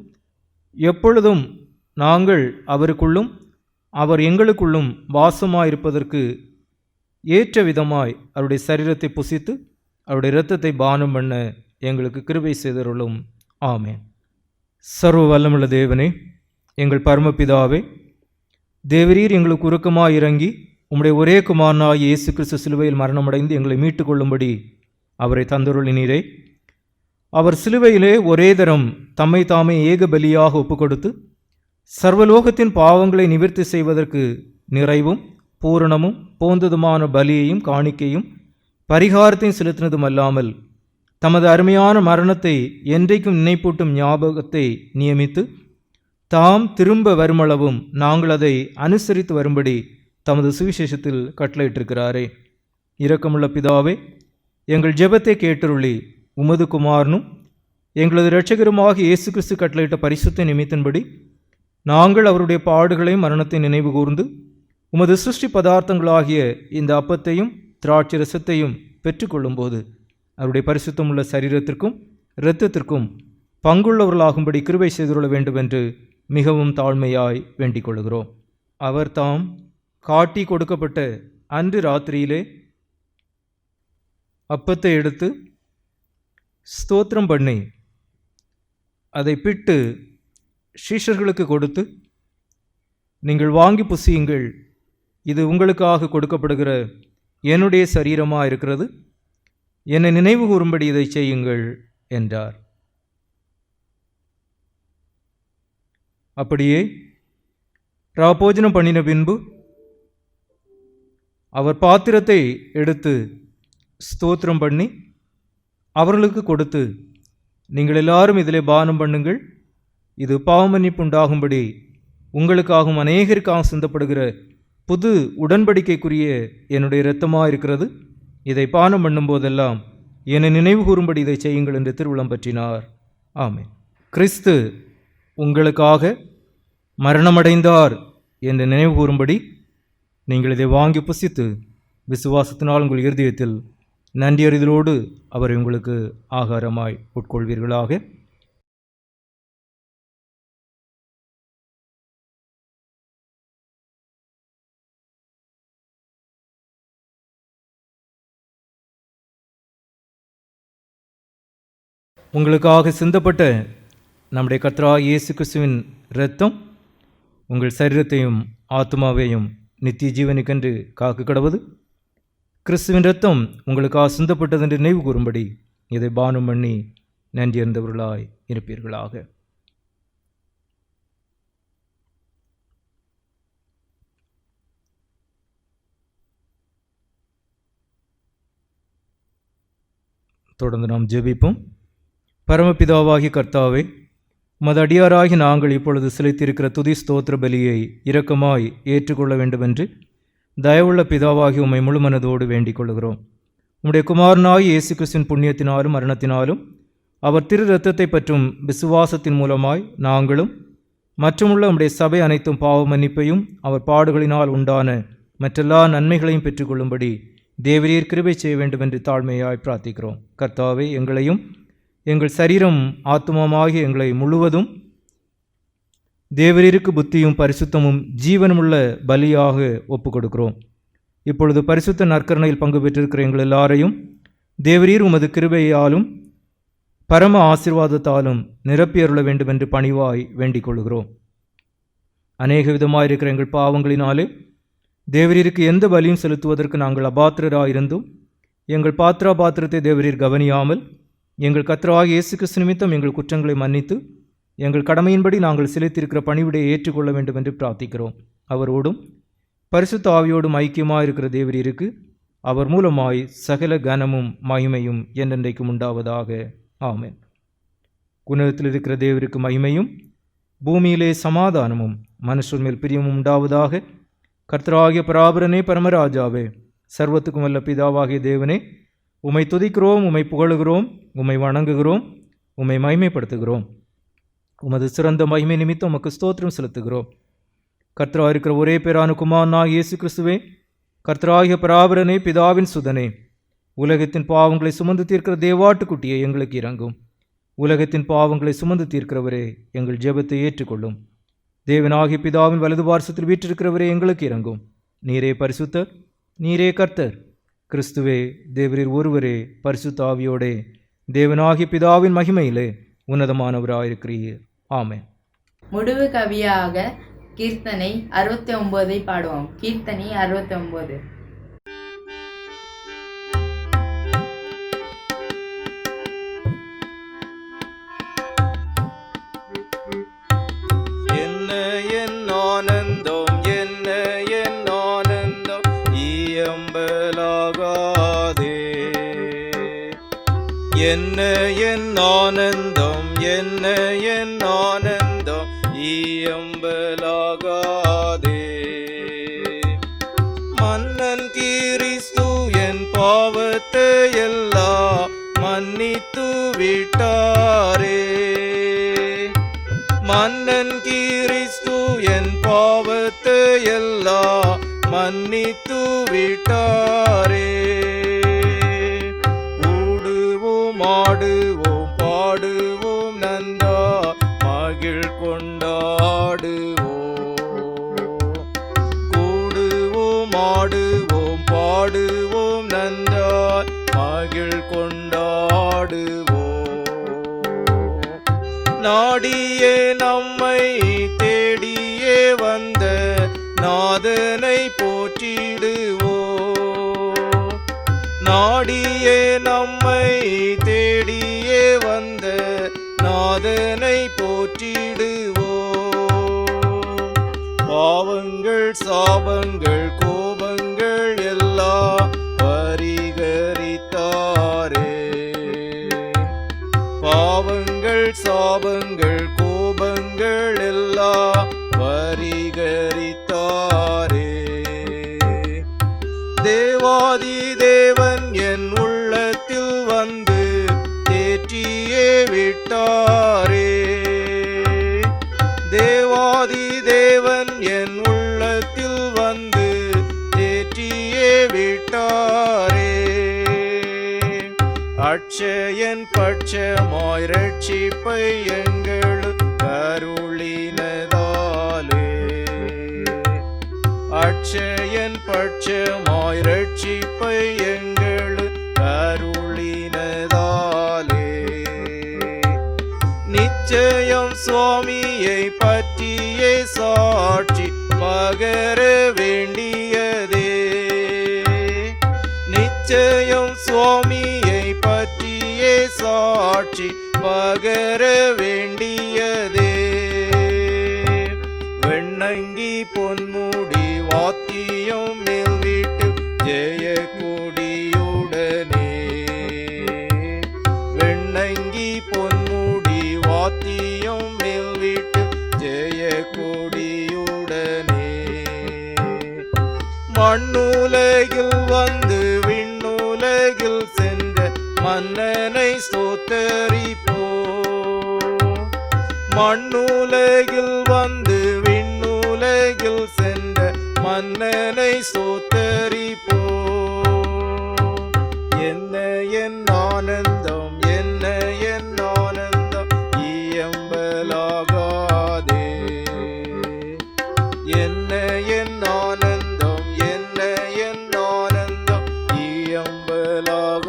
எப்பொழுதும் நாங்கள் அவருக்குள்ளும் அவர் எங்களுக்குள்ளும் வாசமாயிருப்பதற்கு ஏற்ற விதமாய் அவருடைய சரீரத்தை புசித்து அவருடைய இரத்தத்தை பானம் பண்ண எங்களுக்கு கிருபை செய்தருளும். ஆமென். சர்வ வல்லமுள்ள தேவனே, எங்கள் பரமபிதாவே, தேவரீர் எங்களுக்கு உருக்கமாக இறங்கி உம்முடைய ஒரே குமாரனாகிய இயேசு கிறிஸ்து சிலுவையில் மரணமடைந்து எங்களை மீட்டுக் கொள்ளும்படி அவரை தந்தருளினீரே. அவர் சிலுவையிலே ஒரே தரம் தம்மை தாமே ஏக பலியாக ஒப்புக்கொடுத்து சர்வலோகத்தின் பாவங்களை நிவர்த்தி செய்வதற்கு நிறைவும் பூரணமும் போந்ததுமான பலியையும் காணிக்கையும் பரிகாரத்தையும் செலுத்தினதும் அல்லாமல் தமது அருமையான மரணத்தை என்றைக்கும் நினைப்பூட்டும் ஞாபகத்தை நியமித்து தாம் திரும்ப வருமளவும் நாங்கள் அதை அனுசரித்து வரும்படி தமது சுவிசேஷத்தில் கட்டளையிட்டிருக்கிறாரே. இரக்கமுள்ள பிதாவே, எங்கள் ஜெபத்தை கேட்டருளி உமது குமாரனும் எங்களது இரட்சகருமாக இயேசு கிறிஸ்து கட்டளையிட்ட பரிசுத்த நிமித்தின்படி நாங்கள் அவருடைய பாடுகளையும் மரணத்தை நினைவு கூர்ந்து உமது சிருஷ்டி பதார்த்தங்களாகிய இந்த அப்பத்தையும் திராட்சை ரசத்தையும் பெற்றுக்கொள்ளும்போது அவருடைய பரிசுத்தமுள்ள சரீரத்திற்கும் இரத்தத்திற்கும் பங்குள்ளவர்களாகும்படி கிருபை செய்துள்ள வேண்டும் என்று மிகவும் தாழ்மையாய் வேண்டிக் கொள்கிறோம். அவர் தாம் காட்டி கொடுக்கப்பட்ட அன்று ராத்திரியிலே அப்பத்தை எடுத்து ஸ்தோத்திரம் பண்ணி அதை பிட்டு சீஷர்களுக்கு கொடுத்து, நீங்கள் வாங்கி புசியுங்கள், இது உங்களுக்காக கொடுக்கப்படுகிற என்னுடைய சரீரமாக இருக்கிறது, என்னை நினைவு கூறும்படி இதை செய்யுங்கள் என்றார். அப்படியே ராபோஜனம் பண்ணின பின்பு அவர் பாத்திரத்தை எடுத்து ஸ்தோத்திரம் பண்ணி அவர்களுக்கு கொடுத்து, நீங்கள் எல்லாரும் இதிலே பானம் பண்ணுங்கள், இது பாவமன்னிப்பு உண்டாகும்படி உங்களுக்காகவும் அநேகருக்காகவும் சிந்தப்படுகிற புது உடன்படிக்கைக்குரிய என்னுடைய இரத்தமாக இருக்கிறது, இதை பானம் பண்ணும்போதெல்லாம் என்னை நினைவு கூறும்படி இதை செய்யுங்கள் என்று திருவுளம் பற்றினார். ஆமென். கிறிஸ்து உங்களுக்காக மரணமடைந்தார் என்று நினைவு கூறும்படி நீங்கள் இதை வாங்கி புசித்து விசுவாசத்தினால் உங்கள் இருதயத்தில் நன்றியறிதலோடு அவரை உங்களுக்கு ஆகாரமாய் உட்கொள்வீர்களாக. உங்களுக்காக சிந்தப்பட்ட நம்முடைய கர்த்தராகிய இயேசு கிறிஸ்துவின் இரத்தம் உங்கள் சரீரத்தையும் ஆத்மாவையும் நித்திய ஜீவனுக்கென்று காக்க கடவது. கிறிஸ்துவின் இரத்தம் உங்களுக்காக சிந்தப்பட்டதென்று நினைவு கூறும்படி இதை பானம் பண்ணி நன்றியறிந்தவர்களாய் இருப்பீர்களாக. தொடர்ந்து நாம் ஜெபிப்போம். பரமபிதாவாகிய கர்த்தாவே, உமது அடியாராகி நாங்கள் இப்பொழுது செலுத்தியிருக்கிற துதி ஸ்தோத்திர பலியை இரக்கமாய் ஏற்றுக்கொள்ள வேண்டுமென்று தயவுள்ள பிதாவாகி உம்மை முழுமனதோடு வேண்டிக் கொள்கிறோம். உம்முடைய குமாரனாகி இயேசு கிறிஸ்துவின் புண்ணியத்தினாலும் மரணத்தினாலும் அவர் திரு இரத்தத்தை பற்றும் விசுவாசத்தின் மூலமாய் நாங்களும் மற்றுமுள்ள உம்முடைய சபை அனைத்தும் பாவ மன்னிப்பையும் அவர் பாடுகளினால் உண்டான மற்றெல்லா நன்மைகளையும் பெற்றுக்கொள்ளும்படி தேவரீர் கிருபை செய்ய வேண்டும் என்று தாழ்மையாய் பிரார்த்திக்கிறோம். கர்த்தாவே, எங்களையும் எங்கள் சரீரம் ஆத்மாவாகிய எங்களை முழுவதும் தேவரீருக்கு புத்தியும் பரிசுத்தமும் ஜீவனுமுள்ள பலியாக ஒப்பு கொடுக்கிறோம். இப்பொழுது பரிசுத்த நற்கருணையில் பங்கு பெற்றிருக்கிற எங்கள் எல்லாரையும் தேவரீர் உமது கிருபையாலும் பரம ஆசீர்வாதத்தாலும் நிரப்பியருள வேண்டும் என்று பணிவாய் வேண்டிக் கொள்கிறோம். அநேக விதமாயிருக்கிற எங்கள் பாவங்களினாலே தேவரீருக்கு எந்த பலியும் செலுத்துவதற்கு நாங்கள் அபாத்திரராயிருந்தும் எங்கள் பாத்திரத்தை தேவரீர் கவனியாமல் எங்கள் கர்த்தராகிய இயேசு கிறிஸ்து நிமித்தம் எங்கள் குற்றங்களை மன்னித்து எங்கள் கடமையின்படி நாங்கள் செலுத்தியிருக்கிற பணிவிடையை ஏற்றுக்கொள்ள வேண்டும் என்று பிரார்த்திக்கிறோம். அவரோடும் பரிசுத்த ஆவியோடும் ஐக்கியமாயிருக்கிற தேவரீருக்கு அவர் மூலமாய் சகல கனமும் மகிமையும் என்றென்றைக்கும் உண்டாவதாக. ஆமென். உன்னதத்தில் இருக்கிற தேவருக்கு மகிமையும் பூமியிலே சமாதானமும் மனுஷர் மேல் பிரியமும் உண்டாவதாக. கர்த்தராகிய பராபரனே பரமராஜாவே, சர்வத்துக்கும் வல்ல பிதாவாகிய தேவனே, உம்மை துதிக்கிறோம், உம்மை புகழுகிறோம், உம்மை வணங்குகிறோம், உம்மை மகிமைப்படுத்துகிறோம். உமது சிறந்த மகிமை நிமித்தம் உமக்கு ஸ்தோத்திரம் செலுத்துகிறோம். கர்த்தராக இருக்கிற ஒரே பேரான குமாரனாகிய இயேசு கிறிஸ்துவே, கர்த்தராகிய பராபரனே, பிதாவின் சுதனே, உலகத்தின் பாவங்களை சுமந்து தீர்க்கிற தேவாட்டுக்குட்டியை எங்களுக்கு இறங்கும். உலகத்தின் பாவங்களை சுமந்து தீர்க்கிறவரே, எங்கள் ஜெபத்தை ஏற்றுக்கொள்ளும். தேவனாகிய பிதாவின் வலது பார்சத்தில் வீற்றிருக்கிறவரே, எங்களுக்கு இறங்கும். நீரே பரிசுத்தர், நீரே கர்த்தர். கிறிஸ்துவே, தேவரீர் ஒருவரே பரிசுத்த ஆவியோடே தேவனாகிய பிதாவின் மகிமையிலே உன்னதமானவராயிருக்கிறீர். ஆமென். முடிவு கவியாக கீர்த்தனை 69 பாடுவோம். கீர்த்தனை 69. என்ன என் ஆனந்தம், என்ன என் ஆனந்தம் இயம்பலாகாதே. என்ன என் ஆனந்தம், என்ன என் ஆனந்தம் இயம்பலாகாதே. மன்னன் கிறிஸ்து என் பாவத்தை எல்லாம் மன்னித்து விட்டாரே. மன்னன் கிறிஸ்து என் பாவத்தை எல்லாம் மன்னித்து விட்டாரே. கூடுவோம், ஆடுவோம், பாடுவோம், நன்றா மகிழ் கொண்டாடுவோம். கூடுவோம், ஆடுவோம், பாடுவோம், நன்றா மகிழ் கொண்டாடுவோம். நாடியே நம்மை தேடியே வந்த நாதனை போற்றிடுவோம். நாடியே நம்மை தேடியே வந்த நாதனை போற்றிடுவோம். பாவங்கள், சாபங்கள், கோபங்கள் எல்லாம் பரிகரித்தாரே. பாவங்கள், சாபங்கள், கோபங்கள் எல்லாம் பரிகரித்தாரே. தேவாதி தேவன் என் உள்ளத்தில் வந்து தேற்றியே விட்டாரே. தேவாதி தேவன் என் உள்ளத்தில் வந்து தேற்றியே விட்டாரே. அட்சயன் பட்சமாய் ரட்சிப்பை எங்களுக்கு அருளினதாலே. அட்சயன் பட்சமாய் ரட்சிப்பை எங்களுக்கு அருளினதாலே. நிச்சயம் சுவாமியை பற்றியே சாட்சி பகர வேண்டியதே. நிச்சயம் சுவாமியை பற்றியே சாட்சி பகர வேண்டியதே. வெண்ணங்கி பொன்முடி வாத்தியம் மேல் வீட்டு ஜெய கொடியுடனே. வெண்ணங்கி பொன்முடி வாத்தியம் மேல் வீட்டு ஜெய கொடியுடனே. மண்ணுலகில் வந்து விண்ணுலகில் சென்ற மன்னனை ஸ்தோத்தரிப்போம். மண்ணுலகில் வந்து விண்ணுலகில் சென்ற மன்னனை ஸ்தோத்தரிப்போம். என்ன என் ஆனந்தம், என்ன என் இயம்பலாகாதே. என்ன என் ஆனந்தம், என்ன என் ஆனந்தம் இயம்பலாகாதே.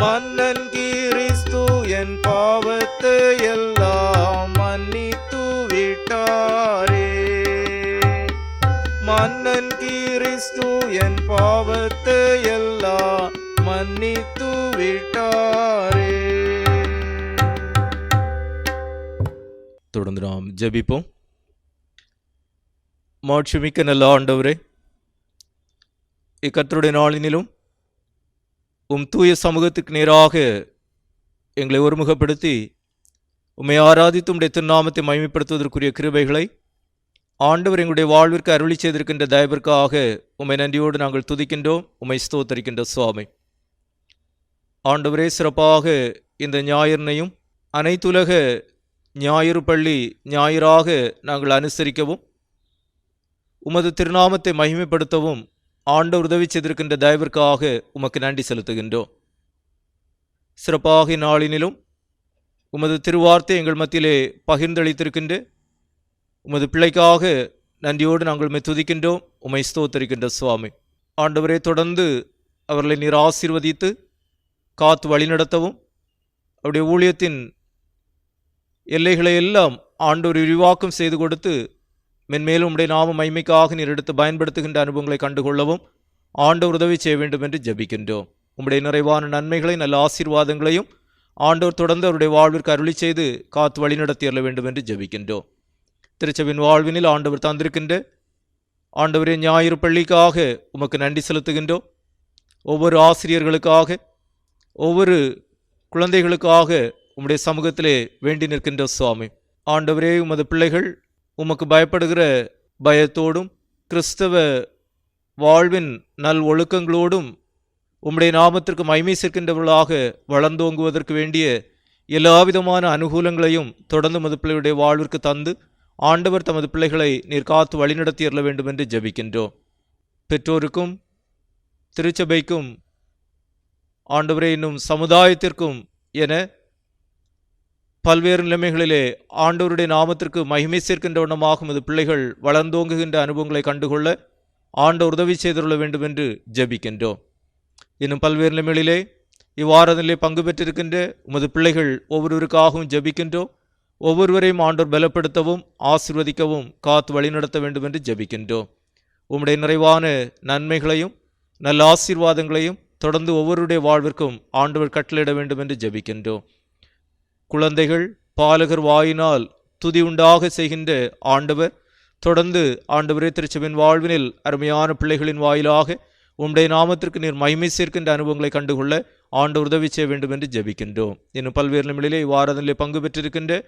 மன்னன் கிறிஸ்து என் பாவத்தை எல்லாம் மன்னித்து விட்டாரே. மன்னன் கிறிஸ்து என் பாவத்தை எல்லாம் மன்னித்து விட்டாரே. தொடர்ந்து நாம் ஜெபிப்போம். மாட்சிமிக்க நல்ல ஆண்டவரே, இக்கர்த்தருடைய நாளினிலும் உம் தூய சமூகத்துக்கு நேராக எங்களை ஒருமுகப்படுத்தி உம்மை ஆராதித்து உம்முடைய திருநாமத்தை மகிமைப்படுத்துவதற்குரிய கிருபைகளை ஆண்டவர் எங்களுடைய வாழ்விற்கு அருளி செய்திருக்கின்ற தயவிற்காக உம்மை நன்றியோடு நாங்கள் துதிக்கின்றோம், உம்மை ஸ்தோத்தரிக்கின்ற சுவாமி. ஆண்டவரே, சிறப்பாக இந்த ஞாயிறினையும் அனைத்துலக ஞாயிறு பள்ளி ஞாயிறாக நாங்கள் அனுசரிக்கவும் உமது திருநாமத்தை மகிமைப்படுத்தவும் ஆண்டவர் உதவி செய்திருக்கின்ற தயவிற்காக உமக்கு நன்றி செலுத்துகின்றோம். சிறப்பாக இந்நாளினிலும் உமது திருவார்த்தை எங்கள் மத்தியிலே பகிர்ந்தளித்திருக்கின்ற உமது பிள்ளைக்காக நன்றியோடு நாங்கள் உம்மை துதிக்கின்றோம், உம்மை ஸ்தோத்தரிக்கின்ற சுவாமி. ஆண்டவரே, தொடர்ந்து அவர்களை நீர் ஆசீர்வதித்து காத்து வழிநடத்தவும் அவருடைய ஊழியத்தின் எல்லைகளை எல்லாம் ஆண்டவர் விரிவாக்கம் செய்து கொடுத்து மென்மேலும் உம்முடைய நாம மகிமைக்காக நீர் எடுத்து பயன்படுத்துகின்ற அனுபவங்களை கண்டுகொள்ளவும் ஆண்டவர் உதவி செய்ய வேண்டும் என்று ஜெபிக்கின்றோம். உம்முடைய நிறைவான நன்மைகளை நல்ல ஆசீர்வாதங்களையும் ஆண்டவர் தொடர்ந்து அவருடைய வாழ்விற்கு அருளி செய்து காத்து வழிநடத்தி அருள வேண்டும் என்று ஜெபிக்கின்றோம். திருச்சபின் வாழ்வினில் ஆண்டவர் தந்திருக்கின்ற ஆண்டவரே ஞாயிறு பள்ளிக்காக உமக்கு நன்றி செலுத்துகின்றோம். ஒவ்வொரு ஆசிரியர்களுக்காக, ஒவ்வொரு குழந்தைகளுக்காக உம்முடைய சமூகத்திலே வேண்டி நிற்கின்ற சுவாமி. ஆண்டவரே, உமது பிள்ளைகள் உமக்கு பயப்படுகிற பயத்தோடும் கிறிஸ்தவ வாழ்வின் நல் ஒழுக்கங்களோடும் உம்முடைய நாமத்திற்கு மகிமை சேர்க்கின்றவர்களாக வளர்ந்தோங்குவதற்கு வேண்டிய எல்லாவிதமான அனுகூலங்களையும் தொடர்ந்து உமது பிள்ளையுடைய வாழ்விற்கு தந்து ஆண்டவர் தமது பிள்ளைகளை நீர் காத்து வழிநடத்தி அருள வேண்டும் என்று ஜெபிக்கின்றோம். பெற்றோருக்கும் திருச்சபைக்கும் ஆண்டவரே இன்னும் சமுதாயத்திற்கும் என பல்வேறு நிலைமைகளிலே ஆண்டவருடைய நாமத்திற்கு மகிமை சேர்க்கின்ற வண்ணமாக உமது பிள்ளைகள் வளர்ந்தோங்குகின்ற அனுபவங்களை கண்டுகொள்ள ஆண்டவர் உதவி செய்துள்ள வேண்டும் என்று ஜெபிக்கின்றோம். இன்னும் பல்வேறு நிலைமைகளிலே இவ்வாரத்திலே பங்கு பெற்றிருக்கின்ற உமது பிள்ளைகள் ஒவ்வொருவருக்காகவும் ஜெபிக்கின்றோம். ஒவ்வொருவரையும் ஆண்டவர் பலப்படுத்தவும் ஆசீர்வதிக்கவும் காத்து வழிநடத்த வேண்டும் என்று ஜெபிக்கின்றோம். உம்முடைய நிறைவான நன்மைகளையும் நல்ல ஆசீர்வாதங்களையும் தொடர்ந்து ஒவ்வொருடைய வாழ்விற்கும் ஆண்டவர் கட்டளையிட வேண்டும் என்று ஜெபிக்கின்றோம். குழந்தைகள் பாலகர் வாயினால் துதி உண்டாக செய்கின்ற ஆண்டவர் தொடர்ந்து ஆண்டவரே திருச்சபின் வாழ்வினில் அருமையான பிள்ளைகளின் வாயிலாக உம்முடைய நாமத்திற்கு நீர் மகிமை சேர்க்கின்ற அனுபவங்களை கண்டுகொள்ள ஆண்டவர் உதவி செய்ய வேண்டும் என்று ஜெபிக்கின்றோம். இன்னும் பல்வேறு நிலையிலே இவ்வாரத்திலே பங்கு பெற்றிருக்கின்ற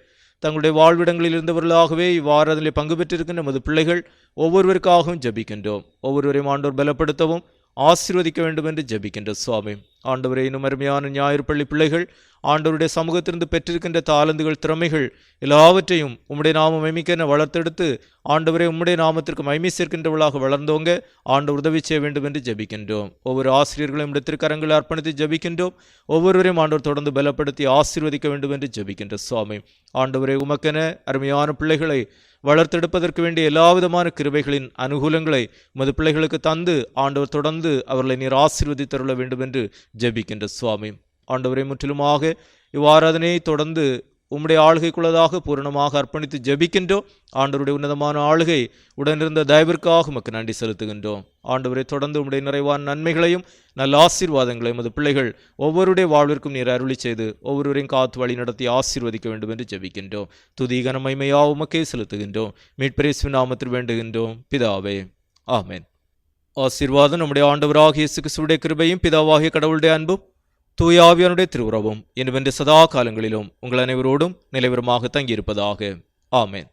தங்களுடைய வாழ்விடங்களில் இருந்தவர்களாகவே இவ்வாரத்திலே பங்கு பெற்றிருக்கின்ற நமது பிள்ளைகள் ஒவ்வொருவருக்காகவும் ஜெபிக்கின்றோம். ஒவ்வொருவரையும் ஆண்டவர் பலப்படுத்தவும் ஆசீர்வதிக்க வேண்டும் என்று ஜெபிக்கின்ற சுவாமி. ஆண்டவரே, இன்னும் அருமையான ஞாயிறு பள்ளி பிள்ளைகள் ஆண்டவருடைய சமூகத்திலிருந்து பெற்றிருக்கின்ற தாளந்துகள், திறமைகள் எல்லாவற்றையும் உம்முடைய நாம மகிமைக்கென வளர்த்தெடுத்து ஆண்டவரே உம்முடைய நாமத்திற்கு மகிமை சேர்க்கின்றவர்களாக வளர்ந்தோங்க ஆண்டவர் உதவி செய்ய வேண்டும் என்று ஜெபிக்கின்றோம். ஒவ்வொரு ஆசிரியர்களையும் திருக்கரங்களை அர்ப்பணித்து ஜெபிக்கின்றோம். ஒவ்வொருவரையும் ஆண்டவர் தொடர்ந்து பலப்படுத்தி ஆசீர்வதிக்க வேண்டும் என்று ஜெபிக்கின்ற சுவாமி. ஆண்டவரே, உமக்கென அருமையான பிள்ளைகளை வளர்த்தெடுப்பதற்கு வேண்டிய எல்லாவிதமான கிருபைகளின் அனுகூலங்களை உமது பிள்ளைகளுக்கு தந்து ஆண்டவர் தொடர்ந்து அவர்களை நீர் ஆசீர்வதித்தருள வேண்டும் என்று ஜெபிக்கின்ற சுவாமி. ஆண்டவரை முற்றிலுமாக இவ்வாராதனையை தொடர்ந்து உம்முடைய ஆளுகைக்குள்ளதாக பூரணமாக அர்ப்பணித்து ஜெபிக்கின்றோம். ஆண்டவருடைய உன்னதமான ஆளுகை உடனிருந்த தயவிற்காக உமக்கு நன்றி செலுத்துகின்றோம். ஆண்டவரை தொடர்ந்து உம்முடைய நிறைவான நன்மைகளையும் நல்ல ஆசீர்வாதங்களையும் உமது பிள்ளைகள் ஒவ்வொருடைய வாழ்விற்கும் நீர் அருளி செய்து ஒவ்வொருவரையும் காத்து வழி நடத்தி ஆசீர்வதிக்க வேண்டும் என்று ஜெபிக்கின்றோம். துதி கன மகிமையா உமக்கே செலுத்துகின்றோம். மீட்பர் இயேசுவின் நாமத்தில் வேண்டுகின்றோம் பிதாவே, ஆமென். ஆசீர்வாதம் நம்முடைய ஆண்டவராகிய இயேசு கிறிஸ்துவின் கிருபையும் பிதாவாகிய கடவுளுடைய அன்பும் தூய ஆவியானுடைய திருவுறவும் இன்றுவென்று சதா காலங்களிலும் உங்கள் அனைவரோடும் நிலைவரமாக தங்கியிருப்பதாக. ஆமென்.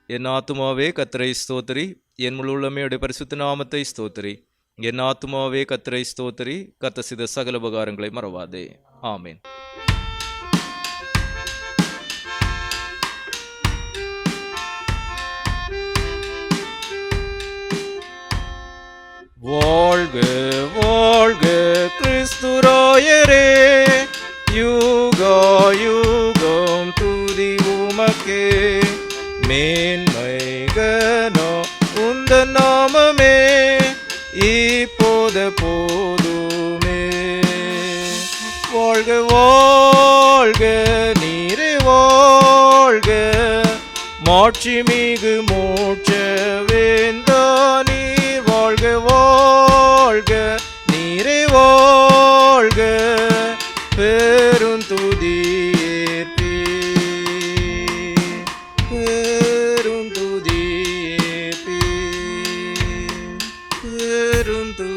என் ஆத்துமாவே கர்த்தரை ஸ்தோத்திரி, என் முழு உள்ளமையுடைய பரிசுத்த நாமத்தை ஸ்தோத்திரி. என் ஆத்துமாவே கர்த்தரை ஸ்தோத்திரி, கர்த்தர் செய்த சகல உபகாரங்களை மறவாதே. ஆமென். வாழ்க வாழ்க கிறிஸ்துராயரே, யுகா யுகம் துதி உமக்கே. மேன்மைகனோ உந்த நாமமே, இப்போது போதுமே. வாழ்க வாழ்க நீரே வாழ்க, மாட்சிமிகு மோட்ச வேந்தானி. வாழ்க வாழ்க நீரே வாழ்க, பெருந்துதியேற்பி பெருந்துதியேற்பி பெருந்துதியேற்பி.